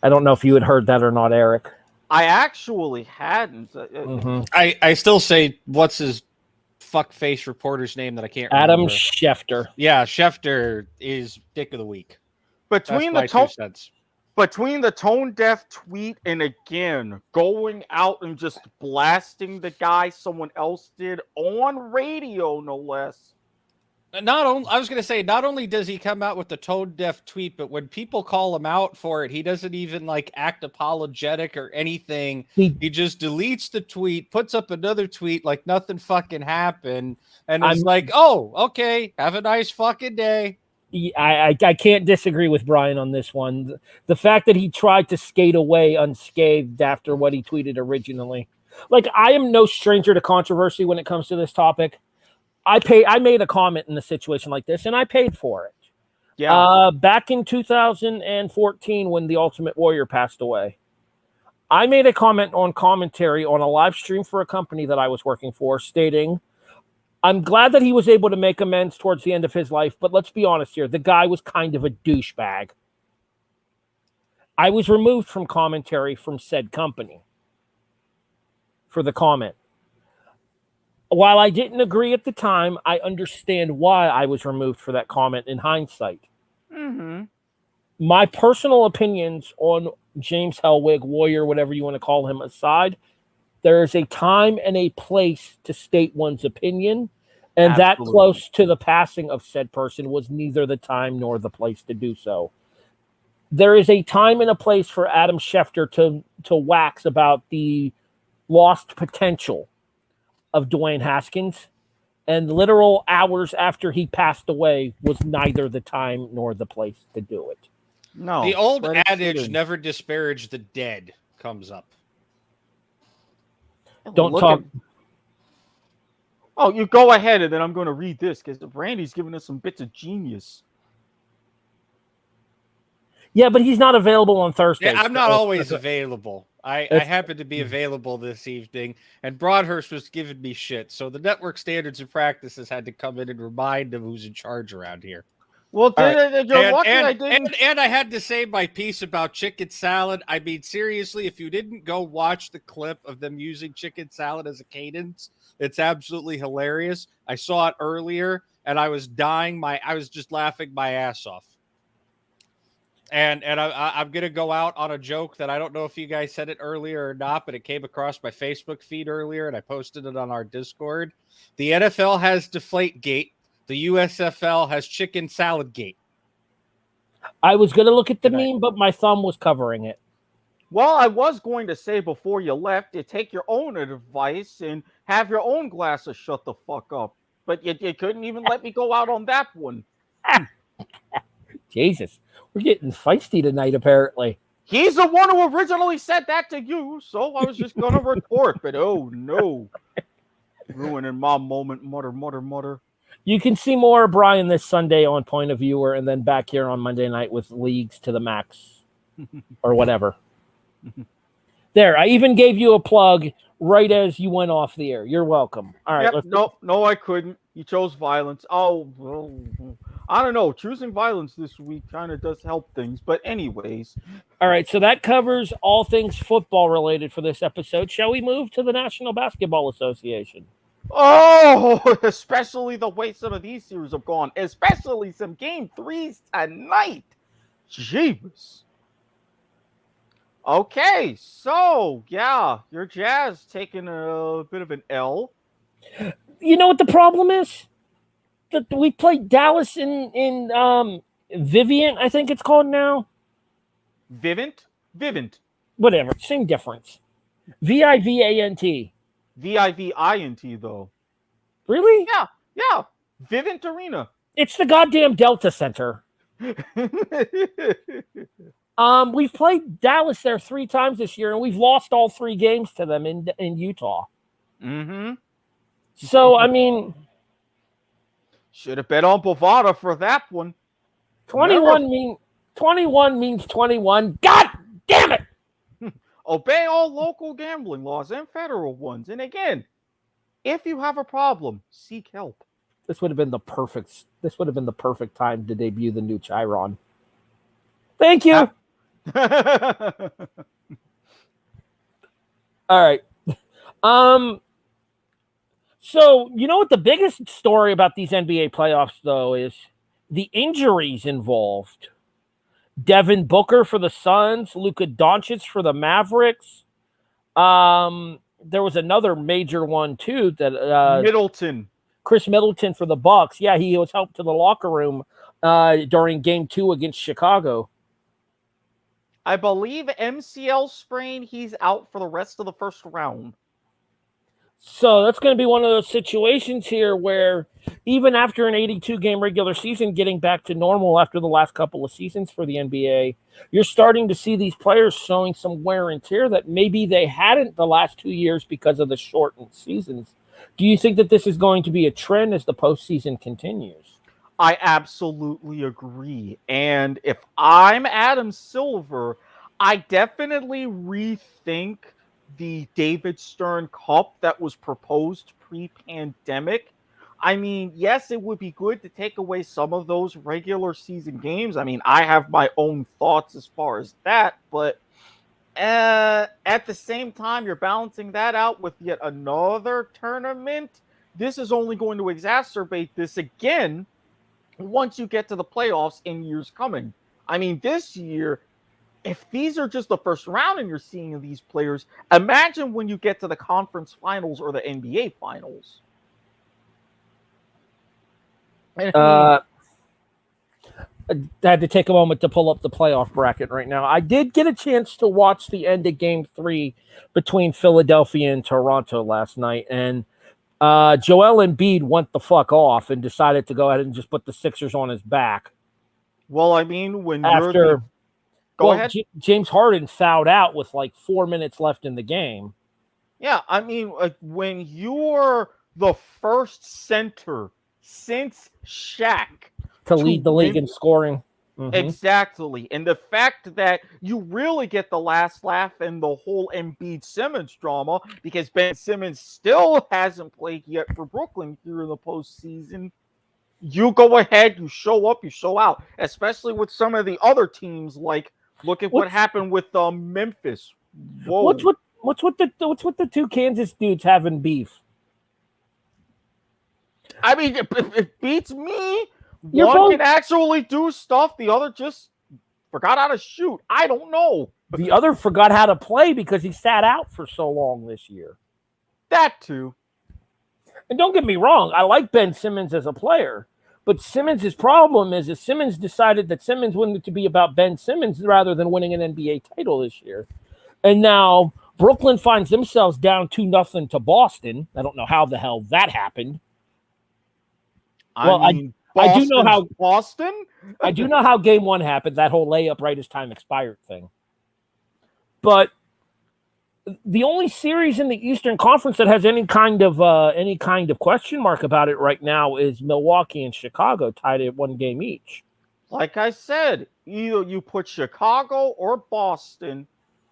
I don't know if you had heard that or not, Eric. I actually hadn't. Mm-hmm. I still say, what's his fuckface reporter's name that I can't remember? Adam Schefter. Yeah, Schefter is dick of the week. Between the tone deaf tweet and again going out and just blasting the guy someone else did on radio, no less. Not only does he come out with the tone deaf tweet, but when people call him out for it, he doesn't even act apologetic or anything. He just deletes the tweet, puts up another tweet like nothing fucking happened, and it's like, oh, okay, have a nice fucking day. I can't disagree with Brian on this one. The fact that he tried to skate away unscathed after what he tweeted originally. I am no stranger to controversy when it comes to this topic. I made a comment in a situation like this, and I paid for it. Yeah. Back in 2014, when the Ultimate Warrior passed away, I made a comment on commentary on a live stream for a company that I was working for, stating, I'm glad that he was able to make amends towards the end of his life, but let's be honest here, the guy was kind of a douchebag. I was removed from commentary from said company for the comment. While I didn't agree at the time, I understand why I was removed for that comment in hindsight. Mm-hmm. my personal opinions on James Hellwig, Warrior, whatever you want to call him, aside, there is a time and a place to state one's opinion, and that Absolutely. close to the passing of said person was neither the time nor the place to do so. There is a time and a place for Adam Schefter to wax about the lost potential of Dwayne Haskins, and literal hours after he passed away was neither the time nor the place to do it. No. The old let it sit adage, in. never disparage the dead, comes up. Don't Look talk. Oh, you go ahead, and then I'm going to read this because Randy's giving us some bits of genius. Yeah, but he's not available on Thursdays. Yeah, I'm not always available. I happen to be available this evening, and Broadhurst was giving me shit. So the network standards and practices had to come in and remind him who's in charge around here. Well, you're lucky I and, didn't. and I had to say my piece about chicken salad. I mean, seriously, if you didn't go watch the clip of them using chicken salad as a cadence, it's absolutely hilarious. I saw it earlier, and I was dying. I was just laughing my ass off. And I'm going to go out on a joke that I don't know if you guys said it earlier or not, but it came across my Facebook feed earlier, and I posted it on our Discord. The NFL has Deflategate. The USFL has Chicken Salad Gate. I was going to look at the meme, but my thumb was covering it. Well, I was going to say before you left, you take your own advice and have your own glass of shut the fuck up. But you couldn't even let me go out on that one. Jesus, we're getting feisty tonight, apparently. He's the one who originally said that to you, so I was just going to retort. But oh no, ruining my moment, mutter. You can see more of Brian this Sunday on Point of Viewer, and then back here on Monday night with Leagues to the Max or whatever. There, I even gave you a plug right as you went off the air. You're welcome. All right. Yep, no, I couldn't. You chose violence. Oh, well, I don't know. Choosing violence this week kind of does help things. But anyways. All right, so that covers all things football related for this episode. Shall we move to the National Basketball Association? Oh, especially the way some of these series have gone, especially some game threes tonight. Jeebus. Okay, so yeah, your Jazz taking a bit of an L. You know what the problem is? That we played Dallas in Vivint, I think it's called now. Vivint. Whatever, same difference. Vivant. Vivint though. Really? Yeah. Vivint Arena. It's the goddamn Delta Center. We've played Dallas there 3 times this year, and we've lost all 3 games to them in Utah. Mm-hmm. So, I mean, should have bet on Bovada for that one. 21 means 21. God damn it! Obey all local gambling laws and federal ones. And again, if you have a problem, seek help. This would have been the perfect time to debut the new Chiron. Thank you. All right. So, you know what the biggest story about these NBA playoffs, though, is the injuries involved. Devin Booker for the Suns, Luka Doncic for the Mavericks. There was another major one, too, that Chris Middleton for the Bucks. Yeah, he was helped to the locker room during Game 2 against Chicago. I believe MCL sprain, he's out for the rest of the first round. So that's going to be one of those situations here where even after an 82-game regular season, getting back to normal after the last couple of seasons for the NBA, you're starting to see these players showing some wear and tear that maybe they hadn't the last 2 years because of the shortened seasons. Do you think that this is going to be a trend as the postseason continues? I absolutely agree. And if I'm Adam Silver, I definitely rethink the David Stern Cup that was proposed pre-pandemic. I mean, yes, it would be good to take away some of those regular season games. I mean, I have my own thoughts as far as that, but at the same time, you're balancing that out with yet another tournament. This is only going to exacerbate this again once you get to the playoffs in years coming. I mean, this year, if these are just the first round and you're seeing these players, imagine when you get to the conference finals or the NBA finals. And I had to take a moment to pull up the playoff bracket right now. I did get a chance to watch the end of Game 3 between Philadelphia and Toronto last night, and Joel Embiid went the fuck off and decided to go ahead and just put the Sixers on his back. well, I mean, when After, Go ahead. James Harden fouled out with like 4 minutes left in the game. Yeah, I mean, when you're the first center since Shaq To lead the league in scoring. Mm-hmm. Exactly. And the fact that you really get the last laugh in the whole Embiid-Simmons drama, because Ben Simmons still hasn't played yet for Brooklyn here in the postseason, you go ahead, you show up, you show out, especially with some of the other teams. Like, look at what happened with Memphis. Whoa. What's with the two Kansas dudes having beef? I mean, it beats me. One can actually do stuff. The other just forgot how to shoot. I don't know. The other forgot how to play because he sat out for so long this year. That too. And don't get me wrong, I like Ben Simmons as a player. But Simmons' problem is that Simmons decided that Simmons wanted it to be about Ben Simmons rather than winning an NBA title this year. And now Brooklyn finds themselves down 2-0 to Boston. I don't know how the hell that happened. I do know how Boston. I do know how Game 1 happened. That whole layup right as time expired thing. But the only series in the Eastern Conference that has any kind of question mark about it right now is Milwaukee and Chicago, tied at 1 game each. Like I said, either you put Chicago or Boston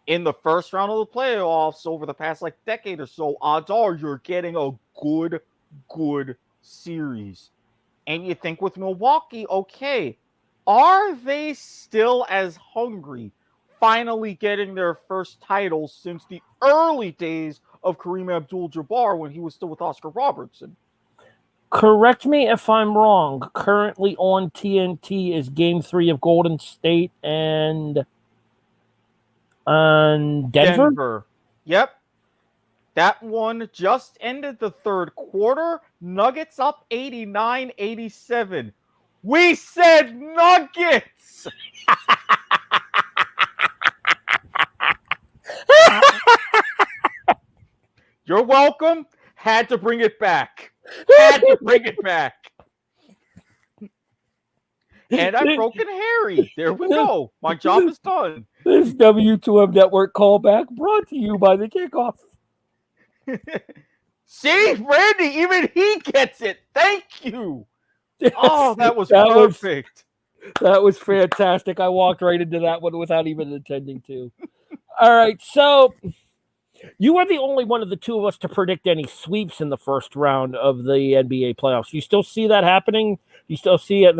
in the first round of the playoffs over the past decade or so, odds are you're getting a good series. And you think with Milwaukee, okay, are they still as hungry, finally getting their first title since the early days of Kareem Abdul-Jabbar when he was still with Oscar Robertson? Correct me if I'm wrong. Currently on TNT is Game 3 of Golden State and Denver? Yep. That one just ended the third quarter. Nuggets up 89-87. We said Nuggets! You're welcome. Had to bring it back. And I've broken Harry. There we go. My job is done. This W2M Network callback brought to you by the Kickoff. See, Randy, even he gets it. Thank you. Oh, that was perfect. That was fantastic. I walked right into that one without even intending to. All right, so you are the only one of the two of us to predict any sweeps in the first round of the NBA playoffs. You still see that happening? You still see it?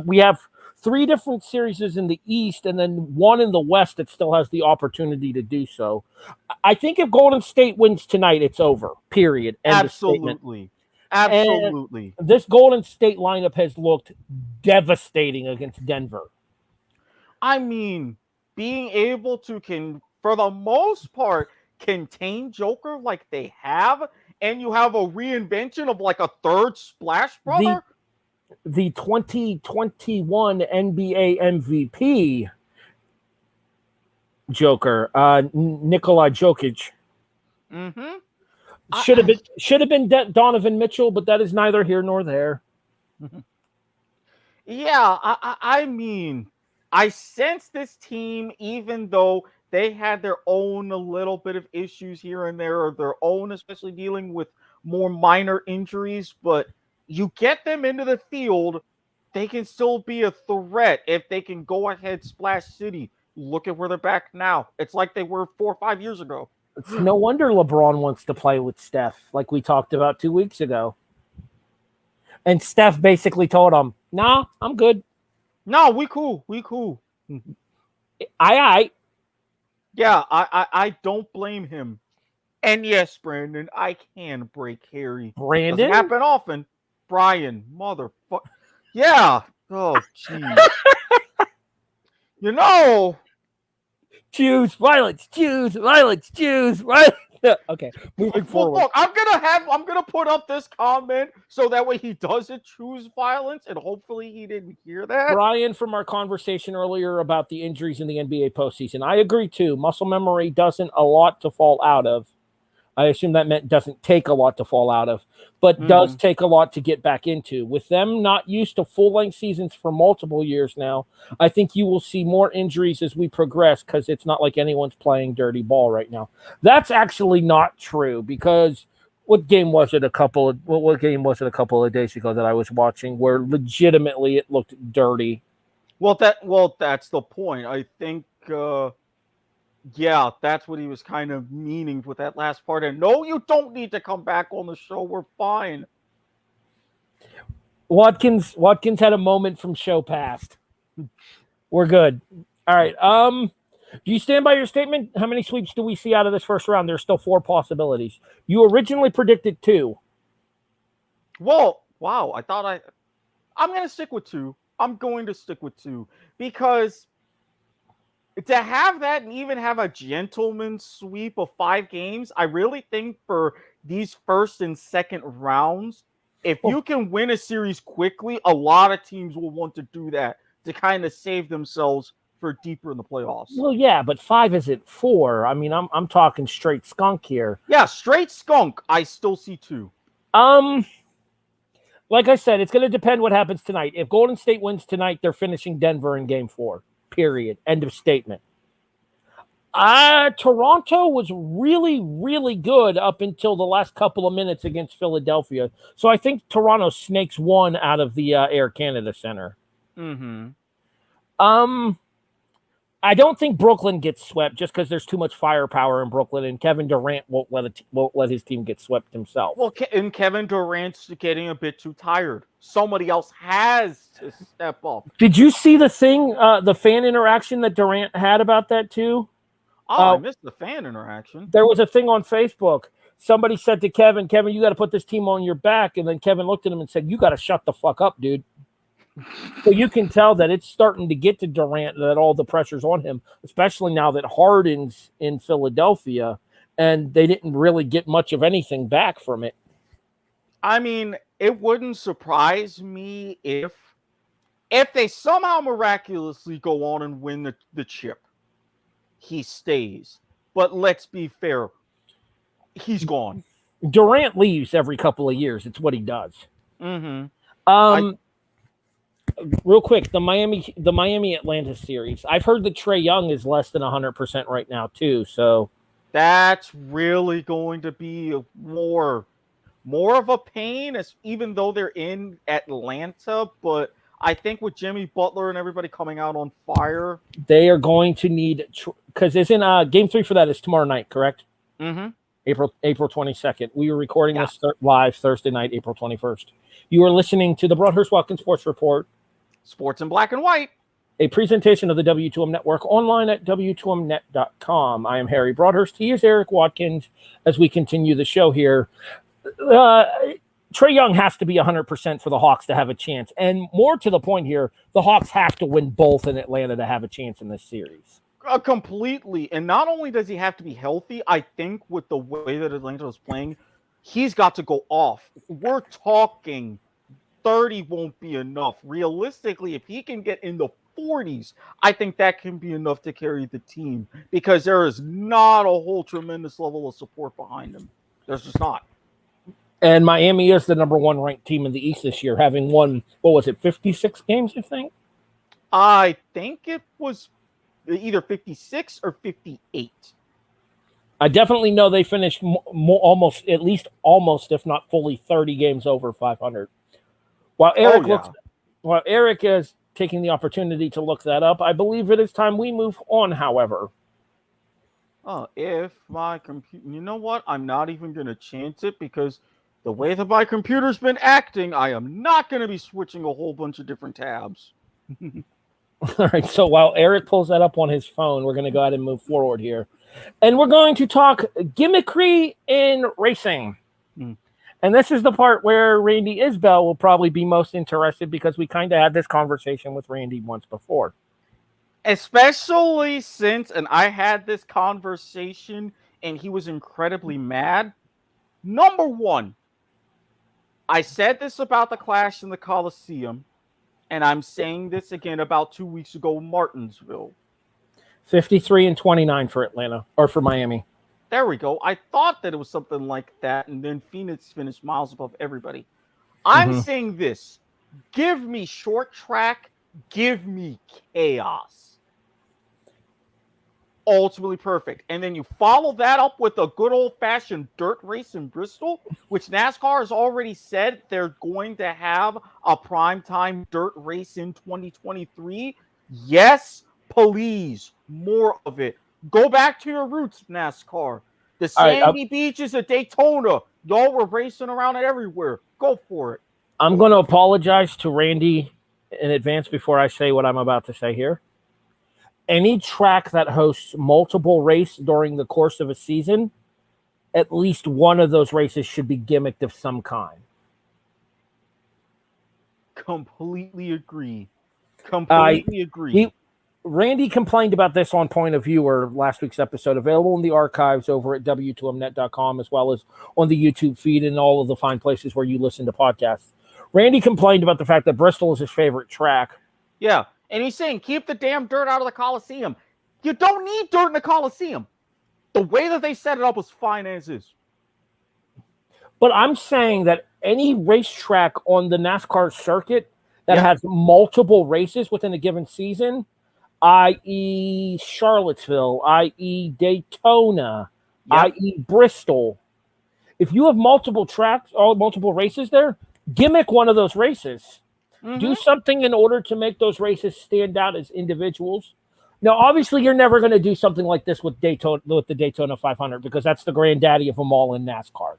We have 3 different series in the East and then 1 in the West that still has the opportunity to do so. I think if Golden State wins tonight, it's over, period. Absolutely. Absolutely. And this Golden State lineup has looked devastating against Denver. I mean, being able to, for the most part, contain Joker like they have, and you have a reinvention of a third Splash Brother. The 2021 NBA MVP Joker, Nikola Jokic. Mm-hmm. Should have been Donovan Mitchell, but that is neither here nor there. Yeah, I mean, I sense this team, even though they had their own little bit of issues here and there, or their own, especially dealing with more minor injuries, but you get them into the field, they can still be a threat if they can go ahead, Splash City. Look at where they're back now. It's like they were 4 or 5 years ago. It's no wonder LeBron wants to play with Steph, like we talked about 2 weeks ago. And Steph basically told him, "Nah, I'm good. No, we cool. I. Yeah, I don't blame him. And yes, Brandon, I can break Harry. Brandon? Doesn't happen often. Brian, motherfucker. Yeah. Oh, jeez. You know, Choose violence. Choose violence. Choose violence. Okay, moving forward. Look, I'm gonna put up this comment so that way he doesn't choose violence, and hopefully he didn't hear that. Brian, from our conversation earlier about the injuries in the NBA postseason, I agree too. Muscle memory doesn't a lot to fall out of. I assume that meant doesn't take a lot to fall out of, but does take a lot to get back into. With them not used to full-length seasons for multiple years now, I think you will see more injuries as we progress because it's not like anyone's playing dirty ball right now. That's actually not true because what game was it a couple of days ago that I was watching where legitimately it looked dirty? Well, that's the point. I think yeah, that's what he was kind of meaning with that last part. And no, you don't need to come back on the show. We're fine. Watkins had a moment from show past. We're good. All right. Do you stand by your statement? How many sweeps do we see out of this first round? There's still 4 possibilities. You originally predicted 2. Well, wow. I'm going to stick with 2. I'm going to stick with 2 because to have that and even have a gentleman's sweep of 5 games, I really think for these first and second rounds, if you can win a series quickly, a lot of teams will want to do that to kind of save themselves for deeper in the playoffs. Well, yeah, but 5 isn't 4. I mean, I'm talking straight skunk here. Yeah, straight skunk. I still see 2. Like I said, it's going to depend what happens tonight. If Golden State wins tonight, they're finishing Denver in Game 4. Period. End of statement. Toronto was really, really good up until the last couple of minutes against Philadelphia. So I think Toronto snakes 1 out of the Air Canada Center. I don't think Brooklyn gets swept just because there's too much firepower in Brooklyn, and Kevin Durant won't let his team get swept himself. Well, and Kevin Durant's getting a bit too tired. Somebody else has to step up. Did you see the thing, the fan interaction that Durant had about that too? Oh, I missed the fan interaction. There was a thing on Facebook. Somebody said to Kevin, you got to put this team on your back. And then Kevin looked at him and said, you got to shut the fuck up, dude. So you can tell that it's starting to get to Durant, that all the pressure's on him, especially now that Harden's in Philadelphia and they didn't really get much of anything back from it. I mean, it wouldn't surprise me if they somehow miraculously go on and win the chip. He stays. But let's be fair. He's gone. Durant leaves every couple of years. It's what he does. Real quick, the Miami Atlanta series. I've heard that Trae Young is less than 100% right now too. So that's really going to be more of a pain, even though they're in Atlanta. But I think with Jimmy Butler and everybody coming out on fire, they are going to need, because isn't Game 3 for that is tomorrow night, correct? April 22nd. We were recording this live Thursday night, April 21st. You are listening to the Broadhurst-Watkins Sports Report. Sports in black and white. A presentation of the W2M Network online at W2Mnet.com. I am Harry Broadhurst. He is Erik Watkins as we continue the show here. Trae Young has to be 100% for the Hawks to have a chance. And more to the point here, the Hawks have to win both in Atlanta to have a chance in this series. Completely. And not only does he have to be healthy, I think with the way that Atlanta is playing, he's got to go off. We're talking 30 won't be enough. Realistically, if he can get in the 40s, I think that can be enough to carry the team because there is not a whole tremendous level of support behind him. There's just not. And Miami is the number 1 ranked team in the East this year, having won, 56 games, I think? I think it was either 56 or 58. I definitely know they finished almost, if not fully 30 games over 500. While Erik is taking the opportunity to look that up, I believe it is time we move on, however. If my computer... You know what? I'm not even going to chance it because the way that my computer's been acting, I am not going to be switching a whole bunch of different tabs. All right, so while Erik pulls that up on his phone, we're going to go ahead and move forward here. And we're going to talk gimmickry in racing. And this is the part where Randy Isbell will probably be most interested because we kind of had this conversation with Randy once before. Especially since, and I had this conversation and he was incredibly mad. Number one, I said this about the Clash in the Coliseum, and I'm saying this again about 2 weeks ago, Martinsville. 53-29 for Atlanta, or for Miami. There we go. I thought that it was something like that, and then Phoenix finished miles above everybody. I'm saying this. Give me short track. Give me chaos. Ultimately perfect. And then you follow that up with a good old-fashioned dirt race in Bristol, which NASCAR has already said they're going to have a primetime dirt race in 2023. Yes, please. More of it. Go back to your roots, NASCAR. The sandy beaches of Daytona. Y'all were racing around it everywhere. Go for it. I'm going to apologize to Randy in advance before I say what I'm about to say here. Any track that hosts multiple races during the course of a season, at least one of those races should be gimmicked of some kind. Completely agree. Completely agree. Randy complained about this on Point of Viewer last week's episode, available in the archives over at w2mnet.com, as well as on the YouTube feed and all of the fine places where you listen to podcasts. Randy complained about the fact that Bristol is his favorite track. Yeah, and he's saying, keep the damn dirt out of the Coliseum. You don't need dirt in the Coliseum. The way that they set it up was fine as is. But I'm saying that any racetrack on the NASCAR circuit that has multiple races within a given season, i.e. Charlottesville, i.e. Daytona, i.e. Bristol. If you have multiple tracks, or multiple races there, gimmick one of those races. Do something in order to make those races stand out as individuals. Now, obviously, you're never going to do something like this with the Daytona 500 because that's the granddaddy of them all in NASCAR.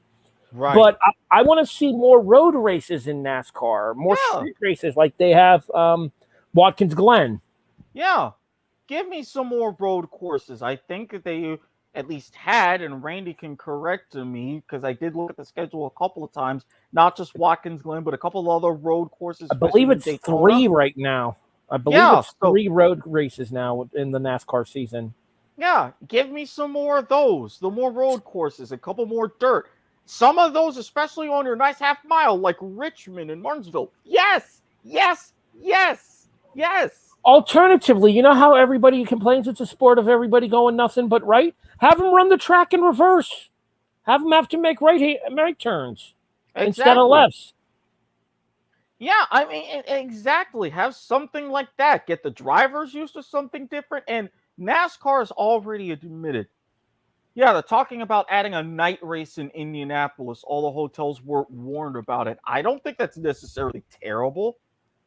Right. But I want to see more road races in NASCAR, more street races like they have Watkins Glen. Yeah. Give me some more road courses. I think that they at least had, and Randy can correct me because I did look at the schedule a couple of times, not just Watkins Glen, but a couple of other road courses. I believe it's Daytona. 3 right now. I believe it's 3 road races now in the NASCAR season. Yeah, give me some more of those. The more road courses, a couple more dirt. Some of those, especially on your nice half mile, like Richmond and Martinsville. Yes, yes, yes, yes. Alternatively, you know how everybody complains it's a sport of everybody going nothing but right? Have them run the track in reverse. Have them have to make right turns instead of lefts. Yeah, I mean, exactly. Have something like that. Get the drivers used to something different. And NASCAR has already admitted, they're talking about adding a night race in Indianapolis. All the hotels were warned about it. I don't think that's necessarily terrible.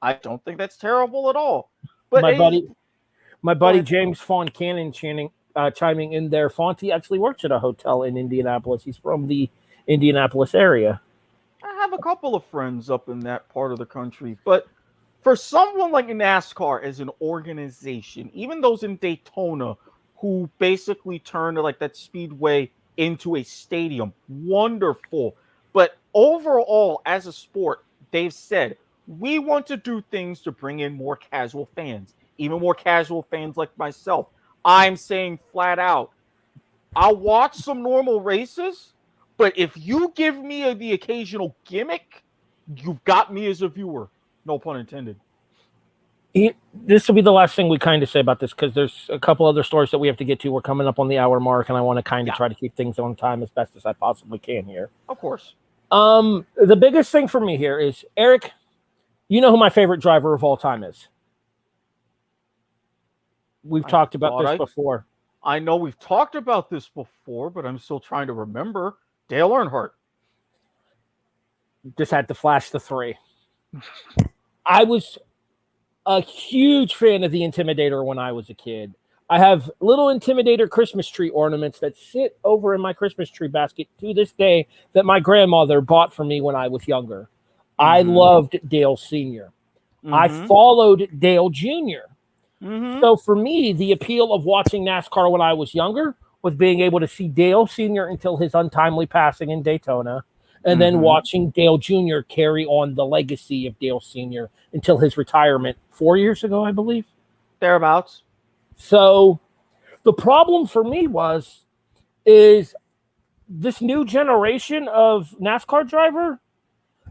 I don't think that's terrible at all. But my buddy James Fawn Cannon chiming in there. Fonty actually works at a hotel in Indianapolis. He's from the Indianapolis area. I have a couple of friends up in that part of the country. But for someone like NASCAR as an organization, even those in Daytona who basically turned like that speedway into a stadium, wonderful. But overall, as a sport, they've said, we want to do things to bring in more casual fans, even more casual fans like myself. I'm saying flat out, I'll watch some normal races, but if you give me the occasional gimmick, you've got me as a viewer. No pun intended. This will be the last thing we kind of say about this because there's a couple other stories that we have to get to. We're coming up on the hour mark, and I want to kind of try to keep things on time as best as I possibly can here. Of course. The biggest thing for me here is, Eric, you know who my favorite driver of all time is. We've talked about this before. I know we've talked about this before, but I'm still trying to remember. Dale Earnhardt. Just had to flash the 3. I was a huge fan of the Intimidator when I was a kid. I have little Intimidator Christmas tree ornaments that sit over in my Christmas tree basket to this day that my grandmother bought for me when I was younger. I loved Dale Sr. I followed Dale Jr. So for me, the appeal of watching NASCAR when I was younger was being able to see Dale Sr. until his untimely passing in Daytona, and then watching Dale Jr. carry on the legacy of Dale Sr. until his retirement 4 years ago, I believe. Thereabouts. So the problem for me is this new generation of NASCAR driver,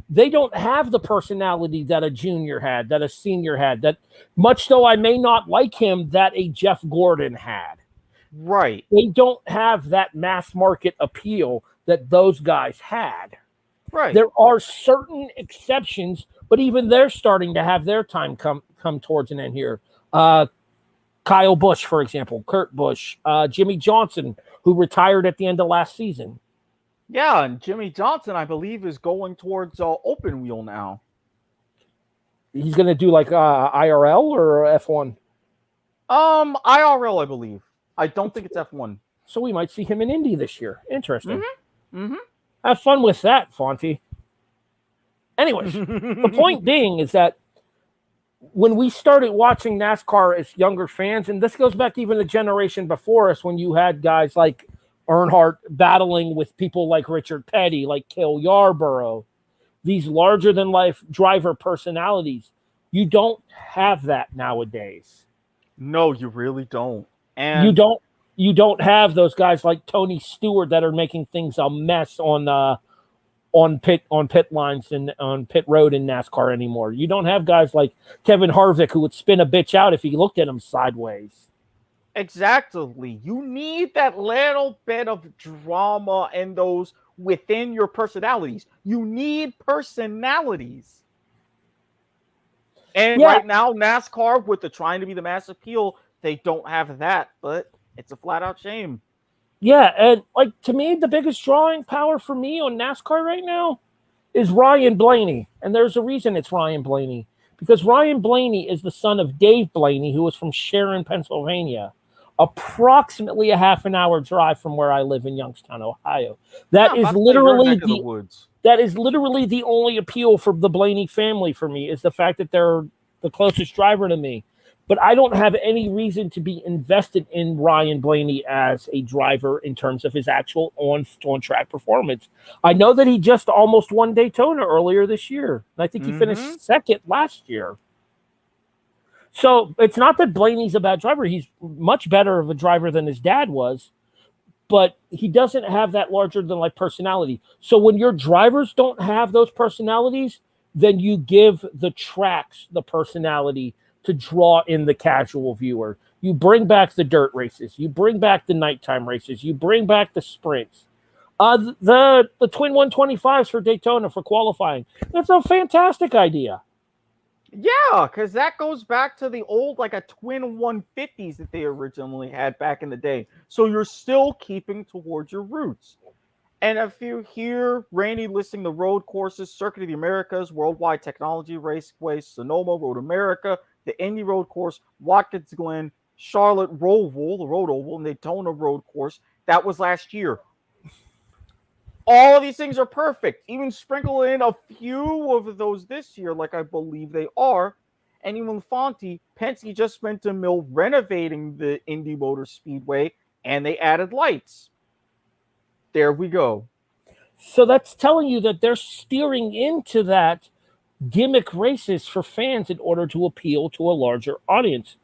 they don't have the personality that a junior had, that a senior had, that much though I may not like him, that a Jeff Gordon had. Right. They don't have that mass market appeal that those guys had. Right. There are certain exceptions, but even they're starting to have their time come towards an end here. Kyle Busch, for example, Kurt Busch, Jimmy Johnson, who retired at the end of last season. Yeah, and Jimmy Johnson, I believe, is going towards open wheel now. He's going to do like IRL or F1? IRL, I believe. I don't think it's F1. So we might see him in Indy this year. Interesting. Mm-hmm. Have fun with that, Fonty. Anyways, the point being is that when we started watching NASCAR as younger fans, and this goes back even a generation before us, when you had guys like Earnhardt battling with people like Richard Petty, like Cale Yarborough, these larger-than-life driver personalities, you don't have that nowadays. No, you really don't. And you don't have those guys like Tony Stewart that are making things a mess on pit lines and on pit road in NASCAR anymore. You don't have guys like Kevin Harvick who would spin a bitch out if he looked at him sideways. Exactly. You need that little bit of drama and those within your personalities. You need personalities. And right now, NASCAR, with the trying to be the mass appeal, they don't have that, but it's a flat out shame. Yeah, and like to me, the biggest drawing power for me on NASCAR right now is Ryan Blaney. And there's a reason it's Ryan Blaney. Because Ryan Blaney is the son of Dave Blaney, who is from Sharon, Pennsylvania. Approximately a half an hour drive from where I live in Youngstown, Ohio. That is literally the only appeal for the Blaney family for me, is the fact that they're the closest driver to me. But I don't have any reason to be invested in Ryan Blaney as a driver in terms of his actual on-track performance. I know that he just almost won Daytona earlier this year. And I think he finished second last year. So it's not that Blaney's a bad driver. He's much better of a driver than his dad was. But he doesn't have that larger-than-life personality. So when your drivers don't have those personalities, then you give the tracks the personality to draw in the casual viewer. You bring back the dirt races. You bring back the nighttime races. You bring back the sprints. The twin 125s for Daytona for qualifying. That's a fantastic idea. Yeah, because that goes back to the old, like a twin 150s that they originally had back in the day. So you're still keeping towards your roots. And if you hear Rainey listing the road courses, Circuit of the Americas, Worldwide Technology Raceway, Sonoma, Road America, the Indy Road Course, Watkins Glen, Charlotte Roval, the Road Oval, and Daytona Road Course, that was last year. All of these things are perfect. Even sprinkle in a few of those this year, like I believe they are. And even Fonty, Penske just spent $1 million renovating the Indy Motor Speedway, and they added lights. There we go. So that's telling you that they're steering into that gimmick races for fans in order to appeal to a larger audience.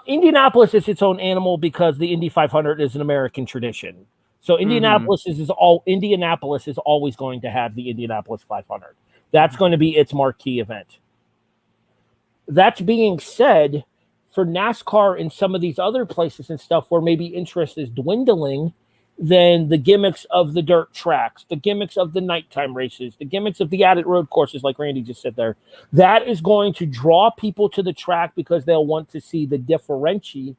Indianapolis is its own animal because the Indy 500 is an American tradition. So Indianapolis is always going to have the Indianapolis 500. That's going to be its marquee event. That being said, for NASCAR and some of these other places and stuff where maybe interest is dwindling, then the gimmicks of the dirt tracks, the gimmicks of the nighttime races, the gimmicks of the added road courses, like Randy just said there, that is going to draw people to the track because they'll want to see the differential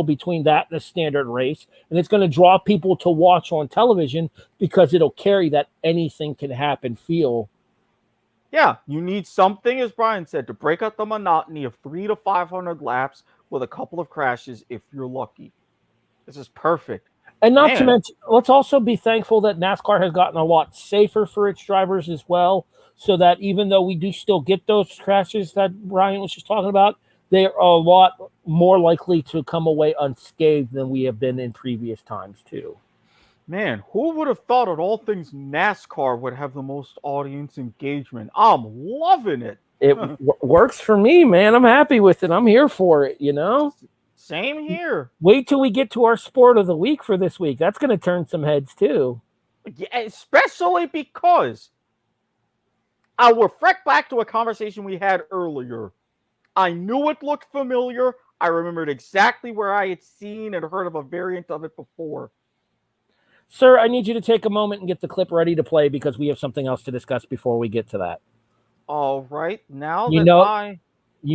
between that and a standard race. And it's going to draw people to watch on television because it'll carry that anything can happen feel. Yeah, you need something, as Brian said, to break up the monotony of 300 to 500 laps with a couple of crashes if you're lucky. This is perfect. And not to mention, let's also be thankful that NASCAR has gotten a lot safer for its drivers as well, so that even though we do still get those crashes that Brian was just talking about, they are a lot more likely to come away unscathed than we have been in previous times, too. Man, who would have thought of all things NASCAR would have the most audience engagement? I'm loving it. It works for me, man. I'm happy with it. I'm here for it, you know? Same here. Wait till we get to our sport of the week for this week. That's going to turn some heads, too. Yeah, especially because I'll reflect back to a conversation we had earlier. I knew it looked familiar. I remembered exactly where I had seen and heard of a variant of it before. Sir, I need you to take a moment and get the clip ready to play because we have something else to discuss before we get to that. All right. Now You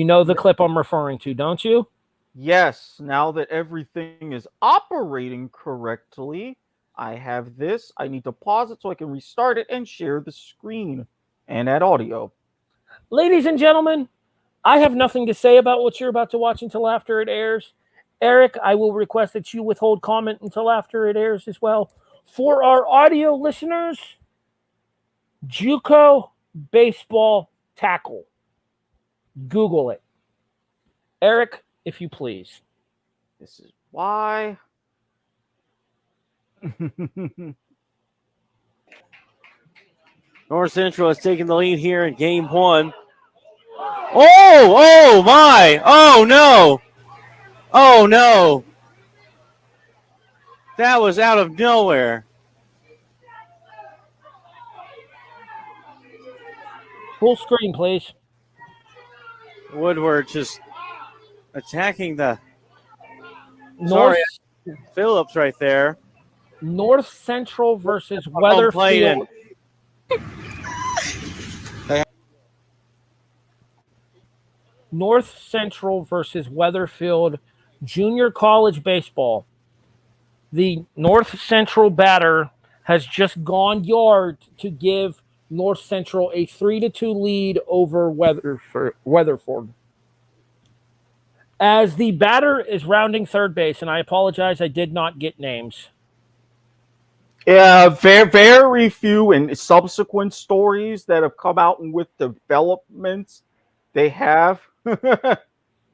know the clip I'm referring to, don't you? Yes, now that everything is operating correctly, I have this. I need to pause it so I can restart it and share the screen and add audio. Ladies and gentlemen, I have nothing to say about what you're about to watch until after it airs. Erik, I will request that you withhold comment until after it airs as well. For our audio listeners, JUCO baseball tackle. Google it. Erik, if you please. This is why. North Central has taken the lead here in game one. Oh my! Oh no! Oh no! That was out of nowhere. Full screen, please. Woodward just attacking the Phillips right there. North Central versus Weatherfield. North Central versus Weatherfield Junior College Baseball. The North Central batter has just gone yard to give North Central a 3-2 lead over Weatherford. As the batter is rounding third base, and I apologize, I did not get names. Yeah, very few and subsequent stories that have come out with developments they have.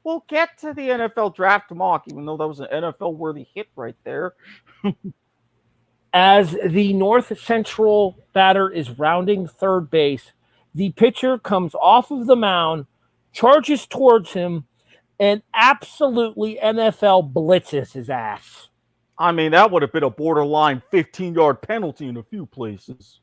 We'll get to the NFL draft mock, even though that was an NFL-worthy hit right there. As the North Central batter is rounding third base, the pitcher comes off of the mound, charges towards him, and absolutely NFL blitzes his ass. I mean, that would have been a borderline 15-yard penalty in a few places.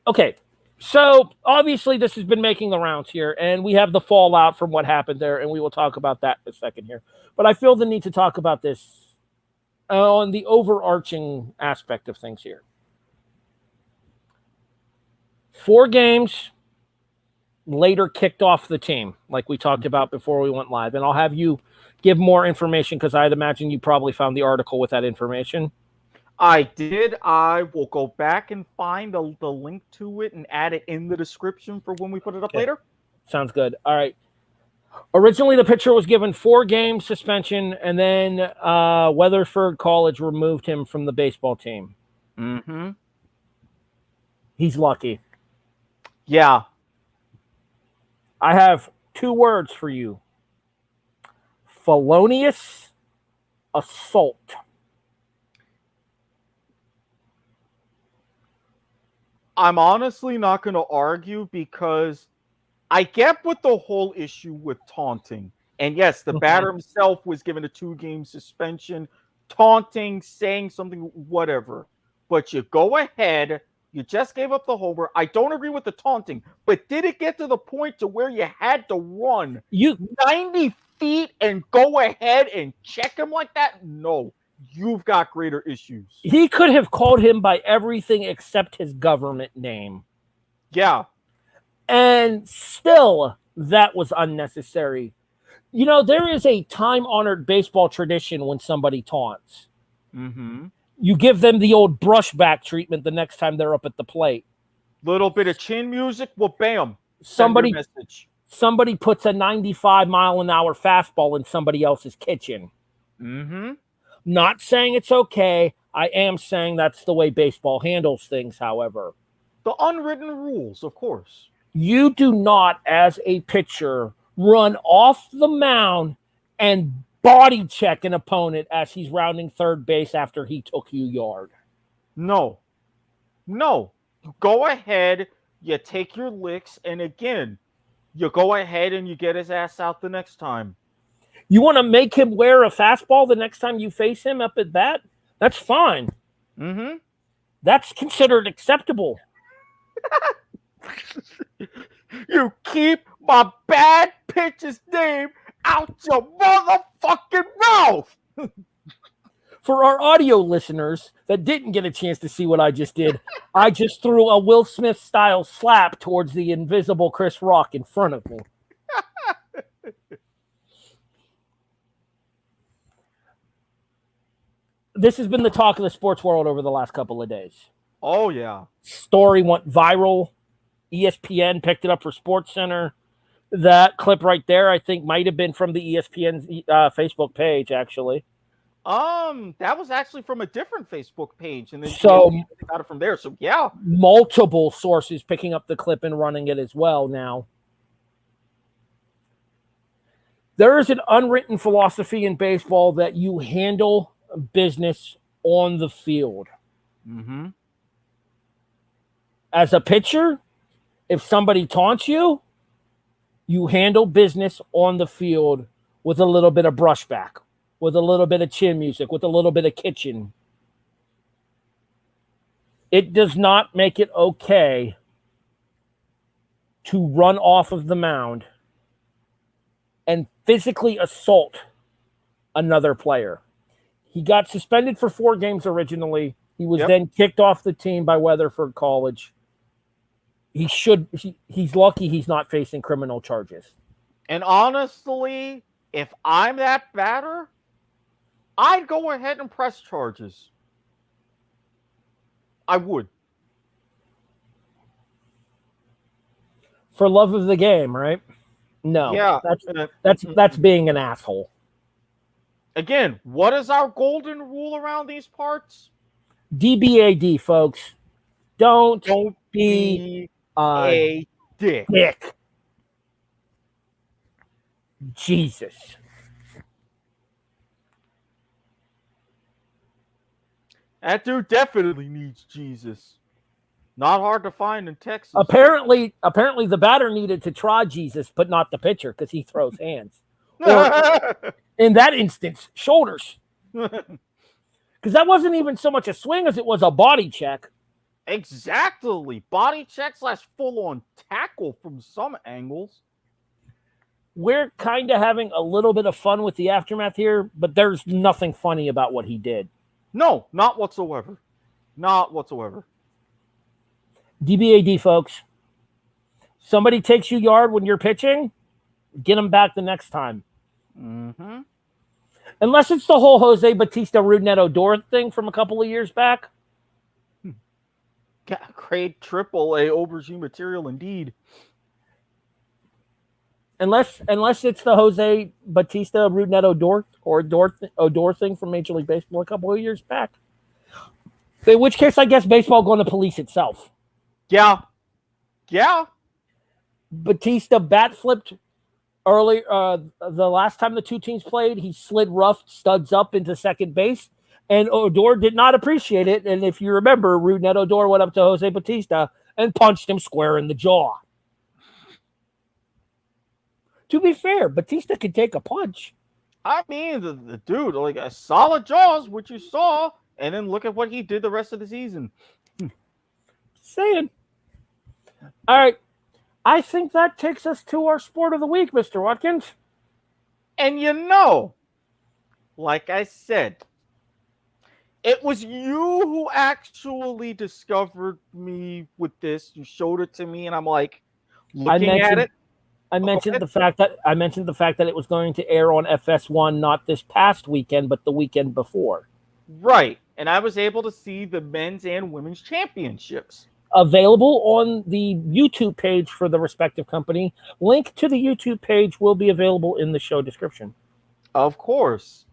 Okay, so obviously this has been making the rounds here, and we have the fallout from what happened there, and we will talk about that in a second here. But I feel the need to talk about this on the overarching aspect of things here. 4 games later kicked off the team, like we talked about before we went live. And I'll have you give more information because I'd imagine you probably found the article with that information. I did. I will go back and find the link to it and add it in the description for when we put it up later. Sounds good. All right. Originally, the pitcher was given 4-game suspension, and then Weatherford College removed him from the baseball team. Mm-hmm. He's lucky. Yeah. I have 2 words for you. Felonious assault. I'm honestly not going to argue because I get with the whole issue with taunting. And yes, the batter himself was given a 2-game suspension, taunting, saying something, whatever. But you go ahead, you just gave up the homer. I don't agree with the taunting, but did it get to the point to where you had to run 90 feet and go ahead and check him like that? No, you've got greater issues. He could have called him by everything except his government name. Yeah. And still, that was unnecessary. You know, there is a time-honored baseball tradition when somebody taunts. Mm-hmm. You give them the old brushback treatment the next time they're up at the plate. Little bit of chin music, well, bam. Somebody puts a 95-mile-an-hour fastball in somebody else's kitchen. Mm-hmm. Not saying it's okay. I am saying that's the way baseball handles things, however. The unwritten rules, of course. You do not, as a pitcher, run off the mound and body check an opponent as he's rounding third base after he took you yard. No. Go ahead. you take your licks, and again, you go ahead and you get his ass out the next time. You want to make him wear a fastball the next time you face him up at bat? That's fine. Mm-hmm. That's considered acceptable. You keep my bad pitch's name out your motherfucking mouth. For our audio listeners that didn't get a chance to see what I just did, I just threw a Will Smith-style slap towards the invisible Chris Rock in front of me. This has been the talk of the sports world over the last couple of days. Oh, yeah. Story went viral. ESPN picked it up for SportsCenter. That clip right there, I think, might have been from the ESPN's Facebook page, actually. That was actually from a different Facebook page, and then So got it from there. So yeah, multiple sources picking up the clip and running it as well now. There is an unwritten philosophy in baseball that you handle business on the field. Mm-hmm. As a pitcher, if somebody taunts you, you handle business on the field with a little bit of brushback, with a little bit of chin music, with a little bit of kitchen. It does not make it okay to run off of the mound and physically assault another player. He got suspended for 4 games originally. He was then kicked off the team by Weatherford College. He's lucky he's not facing criminal charges. And honestly, if I'm that batter, I'd go ahead and press charges. I would. For love of the game, right? No. Yeah. That's being an asshole. Again, what is our golden rule around these parts? DBAD, folks. Don't be a dick. Jesus. That dude definitely needs Jesus. Not hard to find in Texas. Apparently the batter needed to try Jesus, but not the pitcher because he throws hands. Or, in that instance, shoulders. Because that wasn't even so much a swing as it was a body check. Exactly. Body check / full-on tackle from some angles. We're kind of having a little bit of fun with the aftermath here, but there's nothing funny about what he did. No, not whatsoever. Not whatsoever. DBAD, folks. Somebody takes you yard when you're pitching, get them back the next time. Mm-hmm. Unless it's the whole Jose Bautista Rougned Odor thing from a couple of years back. Great AAA aubergine material indeed. Unless it's the Jose Bautista Rougned Odor thing from Major League Baseball a couple of years back. In which case, I guess baseball going to police itself. Yeah. Yeah. Bautista bat flipped early. The last time the two teams played, he slid rough studs up into second base, and Odor did not appreciate it. And if you remember, Rougned Odor went up to Jose Bautista and punched him square in the jaw. To be fair, Bautista could take a punch. I mean, the dude, like a solid jaws, which you saw, and then look at what he did the rest of the season. Saying. All right. I think that takes us to our sport of the week, Mr. Watkins. And you know, like I said, it was you who actually discovered me with this. You showed it to me, and I'm like, looking at it. I mentioned the fact that it was going to air on FS1 not this past weekend, but the weekend before. Right. And I was able to see the men's and women's championships. Available on the YouTube page for the respective company. Link to the YouTube page will be available in the show description. Of course.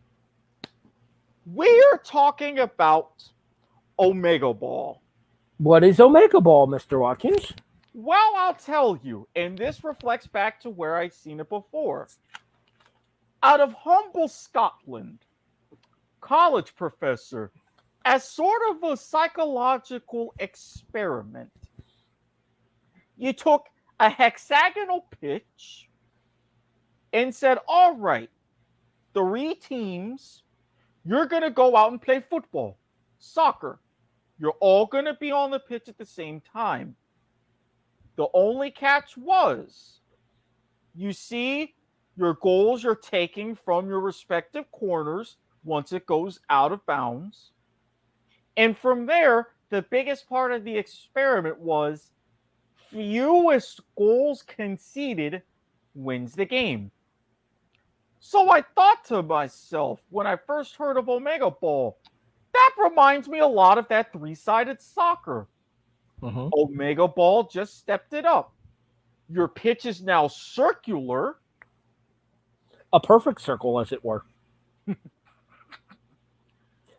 We're talking about Omegaball. What is Omegaball, Mr. Watkins? Well, I'll tell you, and this reflects back to where I've seen it before. Out of humble Scotland, college professor, as sort of a psychological experiment, you took a hexagonal pitch and said, all right, 3 teams, you're going to go out and play football, soccer. You're all going to be on the pitch at the same time. The only catch was, you see your goals you're taking from your respective corners once it goes out of bounds. And from there, the biggest part of the experiment was fewest goals conceded wins the game. So I thought to myself when I first heard of Omegaball, that reminds me a lot of that 3-sided soccer. Mm-hmm. Omegaball just stepped it up. Your pitch is now circular. A perfect circle, as it were.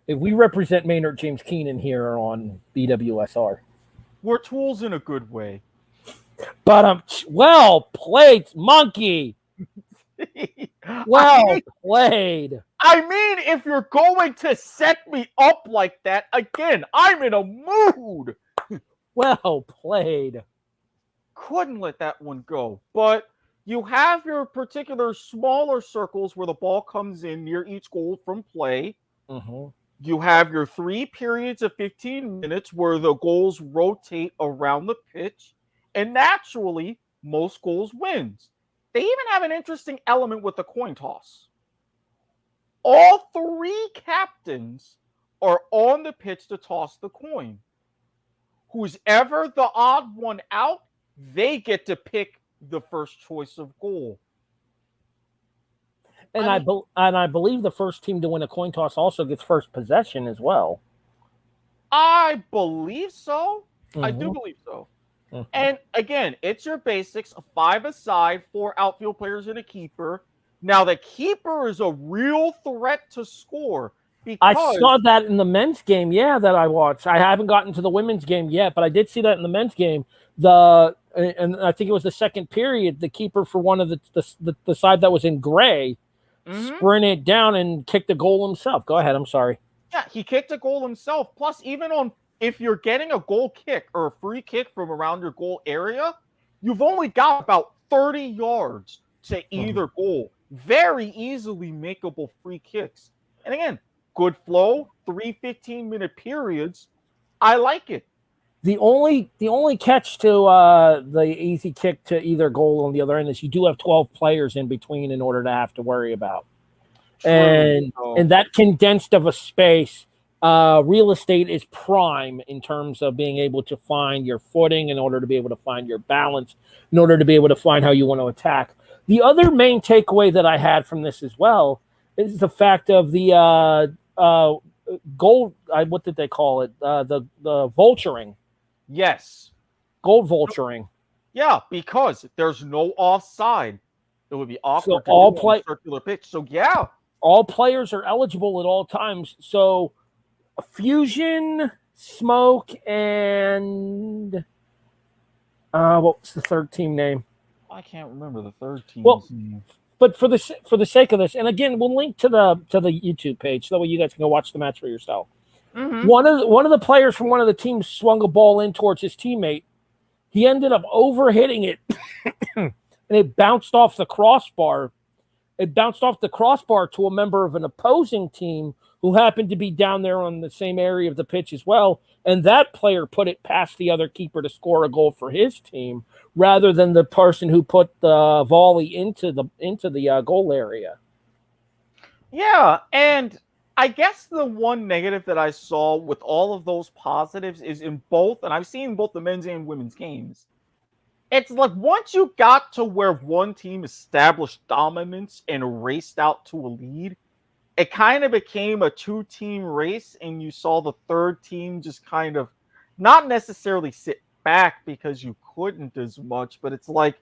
If we represent Maynard James Keenan here on BWSR. We're tools in a good way. But well played, monkey. Well played. I mean, if you're going to set me up like that, again, I'm in a mood. Well played. Couldn't let that one go. But you have your particular smaller circles where the ball comes in near each goal from play. Mm-hmm. You have your 3 periods of 15 minutes where the goals rotate around the pitch. And naturally, most goals wins. They even have an interesting element with the coin toss. All 3 captains are on the pitch to toss the coin. Who's ever the odd one out, they get to pick the first choice of goal. And I believe the first team to win a coin toss also gets first possession as well. I believe so. Mm-hmm. I do believe so. Mm-hmm. And again, it's your basics, 5 aside, 4 outfield players and a keeper. Now, the keeper is a real threat to score. I saw that in the men's game, that I watched. I haven't gotten to the women's game yet, but I did see that in the men's game. And I think it was the second period, the keeper for one of the side that was in gray sprinted down and kicked a goal himself. Go ahead, I'm sorry. Yeah, he kicked a goal himself. Plus, even if you're getting a goal kick or a free kick from around your goal area, you've only got about 30 yards to either goal. Very easily makeable free kicks. And again, good flow, 3 15-minute periods. I like it. The only catch to the easy kick to either goal on the other end is you do have 12 players in between in order to have to worry about. True. And that condensed of a space, real estate is prime in terms of being able to find your footing, in order to be able to find your balance, in order to be able to find how you want to attack. The other main takeaway that I had from this as well is the fact of the gold. What did they call it? The vulturing. Yes. Gold vulturing. Yeah, because there's no offside. It would be awkward to all play circular pitch. So yeah. All players are eligible at all times. So Fusion, Smoke, and what was the third team name? I can't remember the third team. Well, but for the sake of this, and again, we'll link to the YouTube page so that way you guys can go watch the match for yourself. Mm-hmm. One of the players from one of the teams swung a ball in towards his teammate. He ended up overhitting it, and it bounced off the crossbar. It bounced off the crossbar to a member of an opposing team who happened to be down there on the same area of the pitch as well. And that player put it past the other keeper to score a goal for his team, rather than the person who put the volley into the goal area. Yeah, and I guess the one negative that I saw with all of those positives is in both, and I've seen both the men's and women's games. It's like once you got to where one team established dominance and raced out to a lead, it kind of became a 2-team race, and you saw the third team just kind of not necessarily sit back because you couldn't as much, but it's like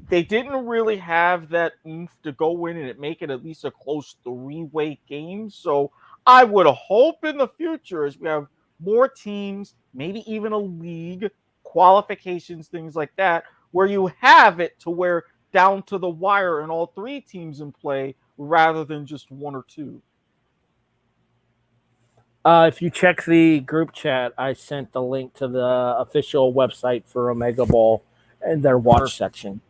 they didn't really have that oomph to go in and make it at least a close 3-way game. So I would hope in the future, as we have more teams, maybe even a league, qualifications, things like that, where you have it to where down to the wire and all 3 teams in play rather than just 1 or 2. If you check the group chat, I sent the link to the official website for Omegaball, and their watch section.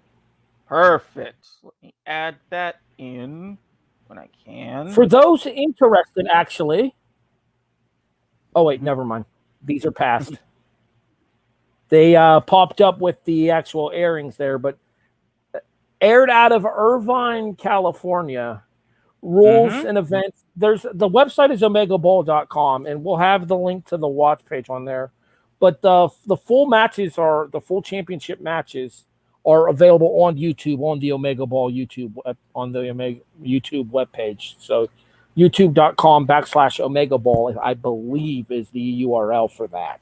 Perfect. Let me add that in when I can. For those interested, actually. Oh, wait, never mind. These are past. They popped up with the actual airings there, but aired out of Irvine, California. Rules and events. The website is omegaball.com, and we'll have the link to the watch page on there. But the full matches the full championship matches are available on YouTube, on the Omegaball YouTube, on the YouTube webpage. So youtube.com/Omegaball, I believe, is the URL for that.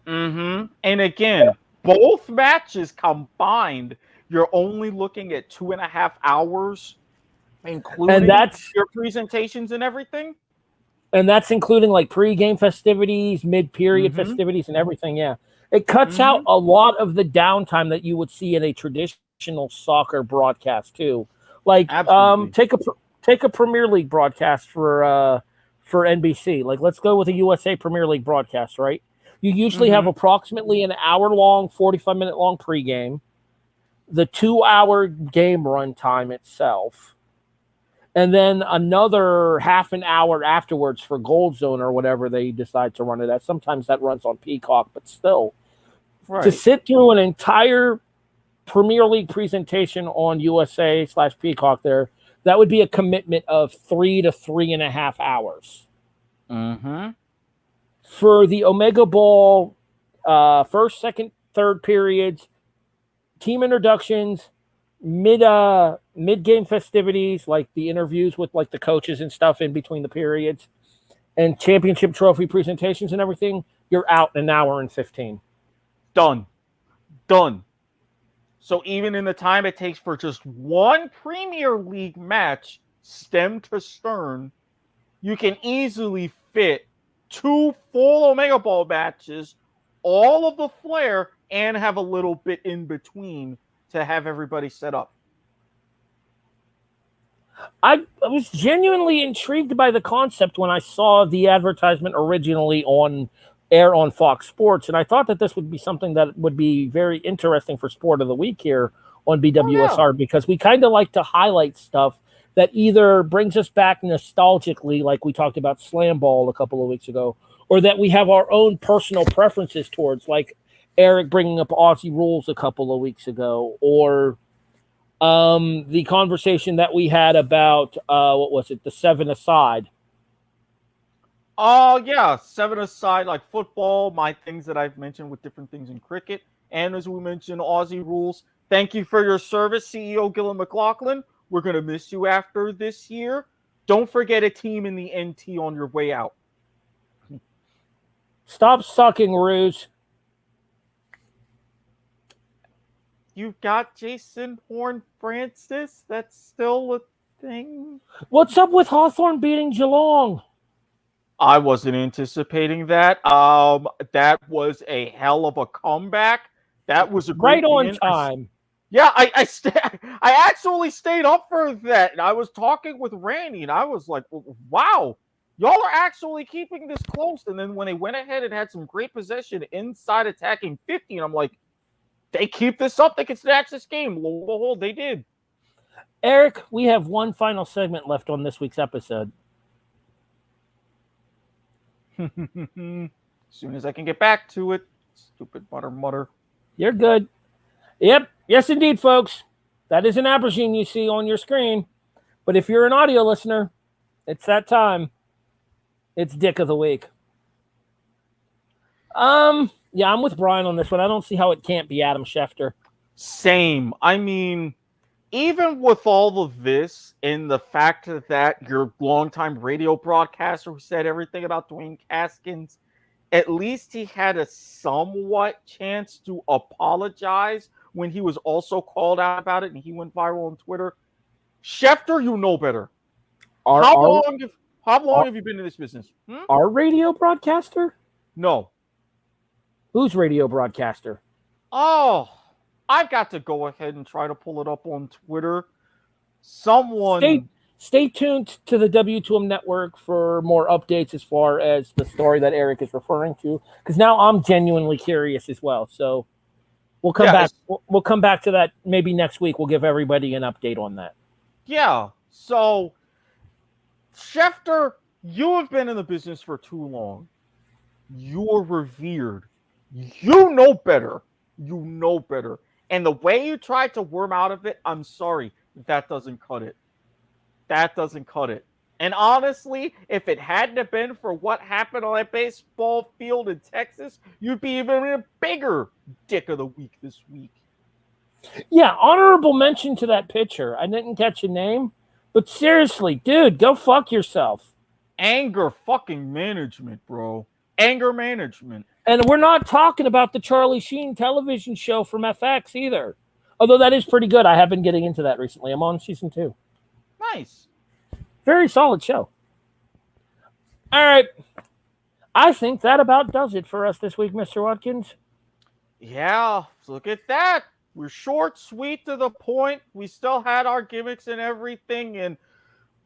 And again, both matches combined, you're only looking at 2.5 hours, including your presentations and everything. And that's including like pre-game festivities, mid-period festivities, and everything. Yeah, it cuts out a lot of the downtime that you would see in a traditional soccer broadcast too. Like, take a Premier League broadcast for NBC. Like, let's go with a USA Premier League broadcast, right? You usually have approximately an hour-long, 45-minute long pregame, the 2-hour game run time itself, and then another half an hour afterwards for Gold Zone or whatever they decide to run it at. Sometimes that runs on Peacock, but still. Right. To sit through an entire Premier League presentation on USA/Peacock there, that would be a commitment of 3 to 3.5 hours. For the Omegaball first, second, third periods, team introductions, mid-game festivities, like the interviews with like the coaches and stuff in between the periods, and championship trophy presentations and everything, you're out in an hour and 15. Done. So even in the time it takes for just one Premier League match, stem to stern, you can easily fit 2 full Omegaball matches, all of the flair, and have a little bit in between to have everybody set up. I was genuinely intrigued by the concept when I saw the advertisement originally on air on Fox Sports, and I thought that this would be something that would be very interesting for Sport of the Week here on BWSR, because we kind of like to highlight stuff that either brings us back nostalgically, like we talked about Slam Ball a couple of weeks ago, or that we have our own personal preferences towards, like Erik bringing up Aussie Rules a couple of weeks ago, or the conversation that we had about, what was it, the 7-a-side. Oh, yeah, 7-a-side, like football, my things that I've mentioned with different things in cricket, and as we mentioned, Aussie Rules. Thank you for your service, CEO Gillon McLachlan. We're going to miss you after this year. Don't forget a team in the NT on your way out. Stop sucking, Ruse. You've got Jason Horn-Francis. That's still a thing. What's up with Hawthorne beating Geelong? I wasn't anticipating that. That was a hell of a comeback. That was a great right on win. time. I actually stayed up for that, and I was talking with Randy, and I was like, wow, y'all are actually keeping this close. And then when they went ahead and had some great possession inside attacking 50, and I'm like, they keep this up, they can snatch this game. Lo and behold, they did. Erik, we have one final segment left on this week's episode. As soon as I can get back to it. Stupid mutter. You're good. Yep. Yes, indeed, folks. That is an aubergine you see on your screen. But if you're an audio listener, it's that time. It's Dick of the Week. Yeah, I'm with Brian on this one. I don't see how it can't be Adam Schefter. Same. I mean, even with all of this and the fact that your longtime radio broadcaster who said everything about Dwayne Haskins, at least he had a somewhat chance to apologize when he was also called out about it and he went viral on Twitter. Schefter, you know better. How long have you been in this business? Our radio broadcaster? No. Whose radio broadcaster? Oh, I've got to go ahead and try to pull it up on Twitter. Someone... Stay tuned to the W2M network for more updates as far as the story that Erik is referring to, because now I'm genuinely curious as well. So We'll come back. We'll come back to that maybe next week. We'll give everybody an update on that. Yeah. So, Schefter, you have been in the business for too long. You're revered. You know better. You know better. And the way you tried to worm out of it, I'm sorry, that doesn't cut it. That doesn't cut it. And honestly, if it hadn't have been for what happened on that baseball field in Texas, you'd be even a bigger dick of the week this week. Yeah, honorable mention to that pitcher. I didn't catch a name, but seriously, dude, go fuck yourself. Anger fucking management, bro. Anger management. And we're not talking about the Charlie Sheen television show from FX either. Although that is pretty good. I have been getting into that recently. I'm on season 2. Nice. Very solid show. All right. I think that about does it for us this week, Mr. Watkins. Yeah, look at that. We're short, sweet, to the point. We still had our gimmicks and everything, and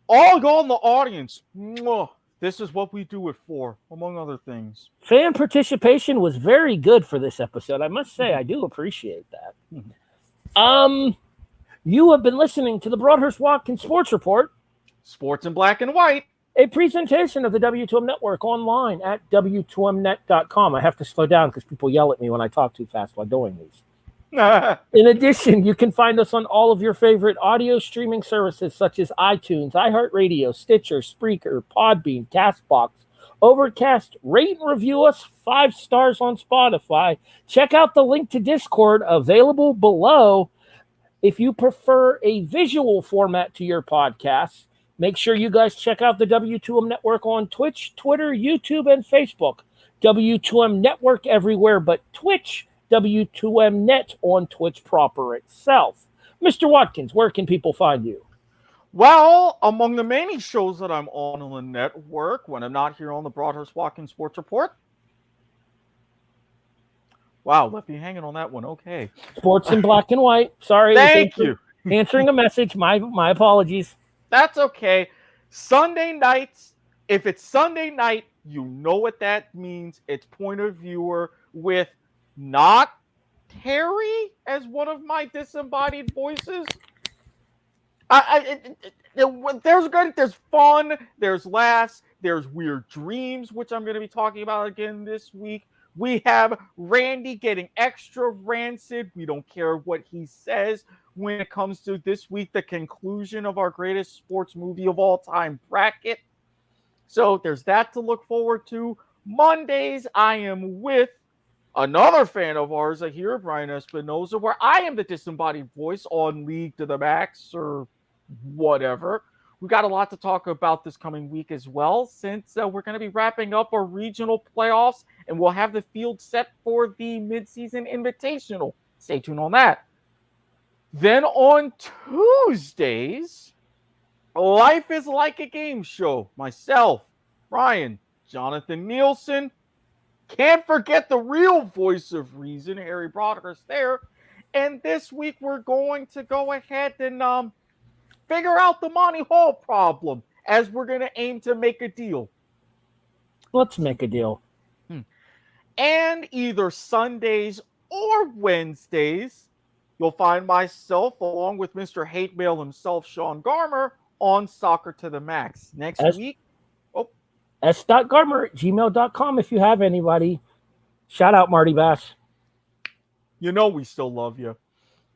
all on the audience. Mwah. This is what we do it for, among other things. Fan participation was very good for this episode. I must say, I do appreciate that. You have been listening to the Broadhurst-Watkins Sports Report. Sports in black and white. A presentation of the W2M Network online at W2Mnet.com. I have to slow down because people yell at me when I talk too fast while doing these. In addition, you can find us on all of your favorite audio streaming services such as iTunes, iHeartRadio, Stitcher, Spreaker, Podbean, CastBox, Overcast. Rate and review us 5 stars on Spotify. Check out the link to Discord available below. If you prefer a visual format to your podcasts, make sure you guys check out the W2M Network on Twitch, Twitter, YouTube, and Facebook. W2M Network everywhere but Twitch. W2M Net on Twitch proper itself. Mr. Watkins, where can people find you? Well, among the many shows that I'm on the network when I'm not here on the Broadhurst-Watkins Sports Report. Wow, left me hanging on that one. Okay. Sports in black and white. Sorry. Thank you. Answering a message. My apologies. That's okay. Sunday nights. If it's Sunday night, you know what that means. It's point of viewer with not Terry as one of my disembodied voices. There's good, there's fun, there's laughs, there's weird dreams, which I'm going to be talking about again this week. We have Randy getting extra rancid. We don't care what he says when it comes to this week, the conclusion of our greatest sports movie of all time bracket. So there's that to look forward to. Mondays, I am with another fan of ours here, Brian Espinoza, where I am the disembodied voice on League to the Max or whatever. We got a lot to talk about this coming week as well, since we're going to be wrapping up our regional playoffs, and we'll have the field set for the midseason invitational. Stay tuned on that. Then on Tuesdays, Life is Like a Game Show. Myself, Brian, Jonathan Nielsen. Can't forget the real voice of reason, Harry Broadhurst there. And this week we're going to go ahead and figure out the Monty Hall problem as we're going to aim to make a deal. Let's make a deal. And either Sundays or Wednesdays, you'll find myself along with Mr. Hate Mail himself, Sean Garmer, on Soccer to the Max. Next week. s.garmer@gmail.com if you have anybody. Shout out Marty Bass. You know we still love you.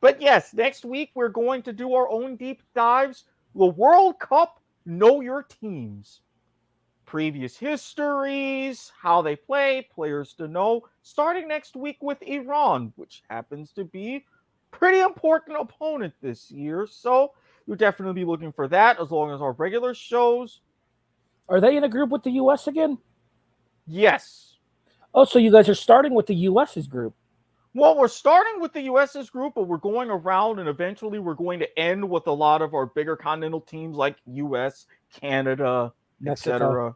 But yes, next week we're going to do our own deep dives. The World Cup, know your teams. Previous histories, how they play, players to know. Starting next week with Iran, which happens to be a pretty important opponent this year. So you'll definitely be looking for that, as long as our regular shows. Are they in a group with the U.S. again? Yes. Oh, so you guys are starting with the U.S.'s group. Well, we're starting with the U.S.'s group, but we're going around, and eventually we're going to end with a lot of our bigger continental teams like U.S., Canada, etc.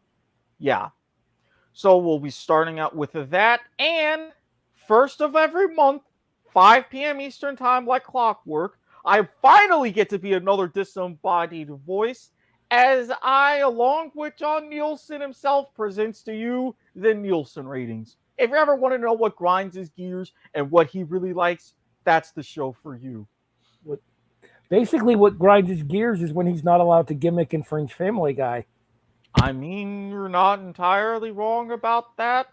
Yeah. So we'll be starting out with that. And first of every month, 5 p.m. Eastern time, like clockwork, I finally get to be another disembodied voice, as I, along with John Nielsen himself, presents to you the Nielsen ratings. If you ever want to know what grinds his gears and what he really likes, that's the show for you. Basically, what grinds his gears is when he's not allowed to gimmick and fringe Family Guy. I mean, you're not entirely wrong about that.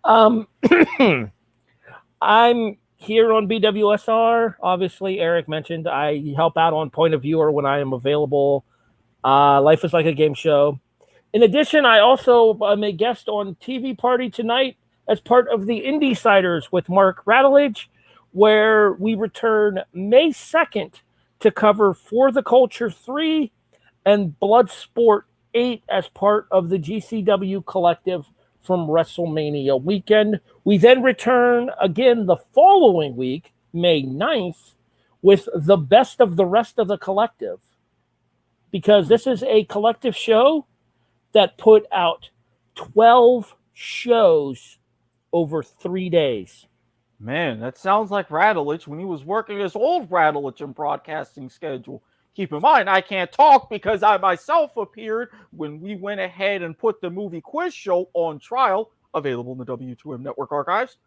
I'm here on BWSR. Obviously, Eric mentioned I help out on Point of Viewer when I am available. Life is Like a Game Show. In addition, I also am a guest on TV Party Tonight as part of the Indie-Siders with Mark Radulich, where we return May 2nd to cover For the Culture 3 and Bloodsport 8 as part of the GCW collective from WrestleMania weekend. We then return again the following week, May 9th, with the best of the rest of the collective. Because this is a collective show that put out 12 shows over 3 days. Man, that sounds like Radulich when he was working his old Radulich and broadcasting schedule. Keep in mind, I can't talk because I myself appeared when we went ahead and put the movie quiz show on trial, available in the W2M Network archives.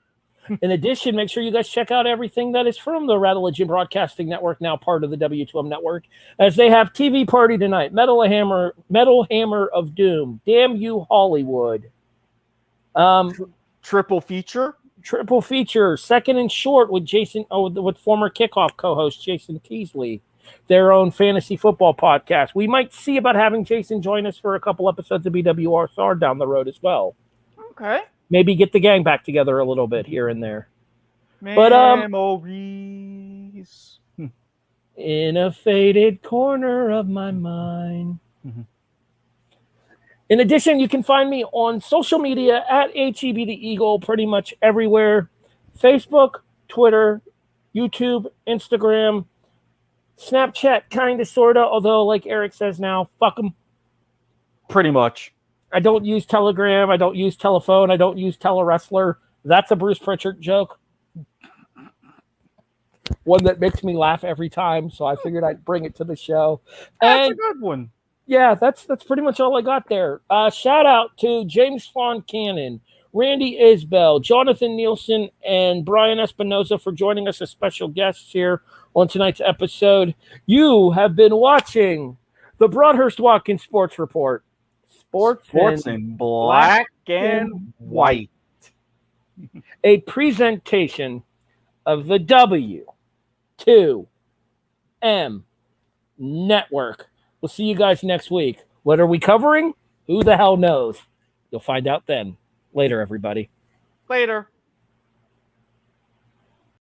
In addition, make sure you guys check out everything that is from the Radulich and Broadcasting Network, now part of the W2M Network, as they have TV Party Tonight, Metal Hammer of Doom, Damn You Hollywood. Triple feature, Second and Short with with former Kickoff co-host Jason Teasley, their own fantasy football podcast. We might see about having Jason join us for a couple episodes of BWSR down the road as well. Okay. Maybe get the gang back together a little bit here and there. Memories. In a faded corner of my mind. Mm-hmm. In addition, you can find me on social media at HEB the Eagle, pretty much everywhere. Facebook, Twitter, YouTube, Instagram, Snapchat, kind of, sort of, although like Eric says now, fuck them. Pretty much. I don't use Telegram. I don't use telephone. I don't use Telewrestler. That's a Bruce Pritchard joke. One that makes me laugh every time, so I figured I'd bring it to the show. That's a good one. Yeah, that's pretty much all I got there. Shout out to James Fawn Cannon, Randy Isbell, Jonathan Nielsen, and Brian Espinoza for joining us as special guests here on tonight's episode. You have been watching the Broadhurst-Watkins Sports Report. Sports in black and white. A presentation of the W2M Network. We'll see you guys next week. What are we covering? Who the hell knows? You'll find out then. Later, everybody. Later.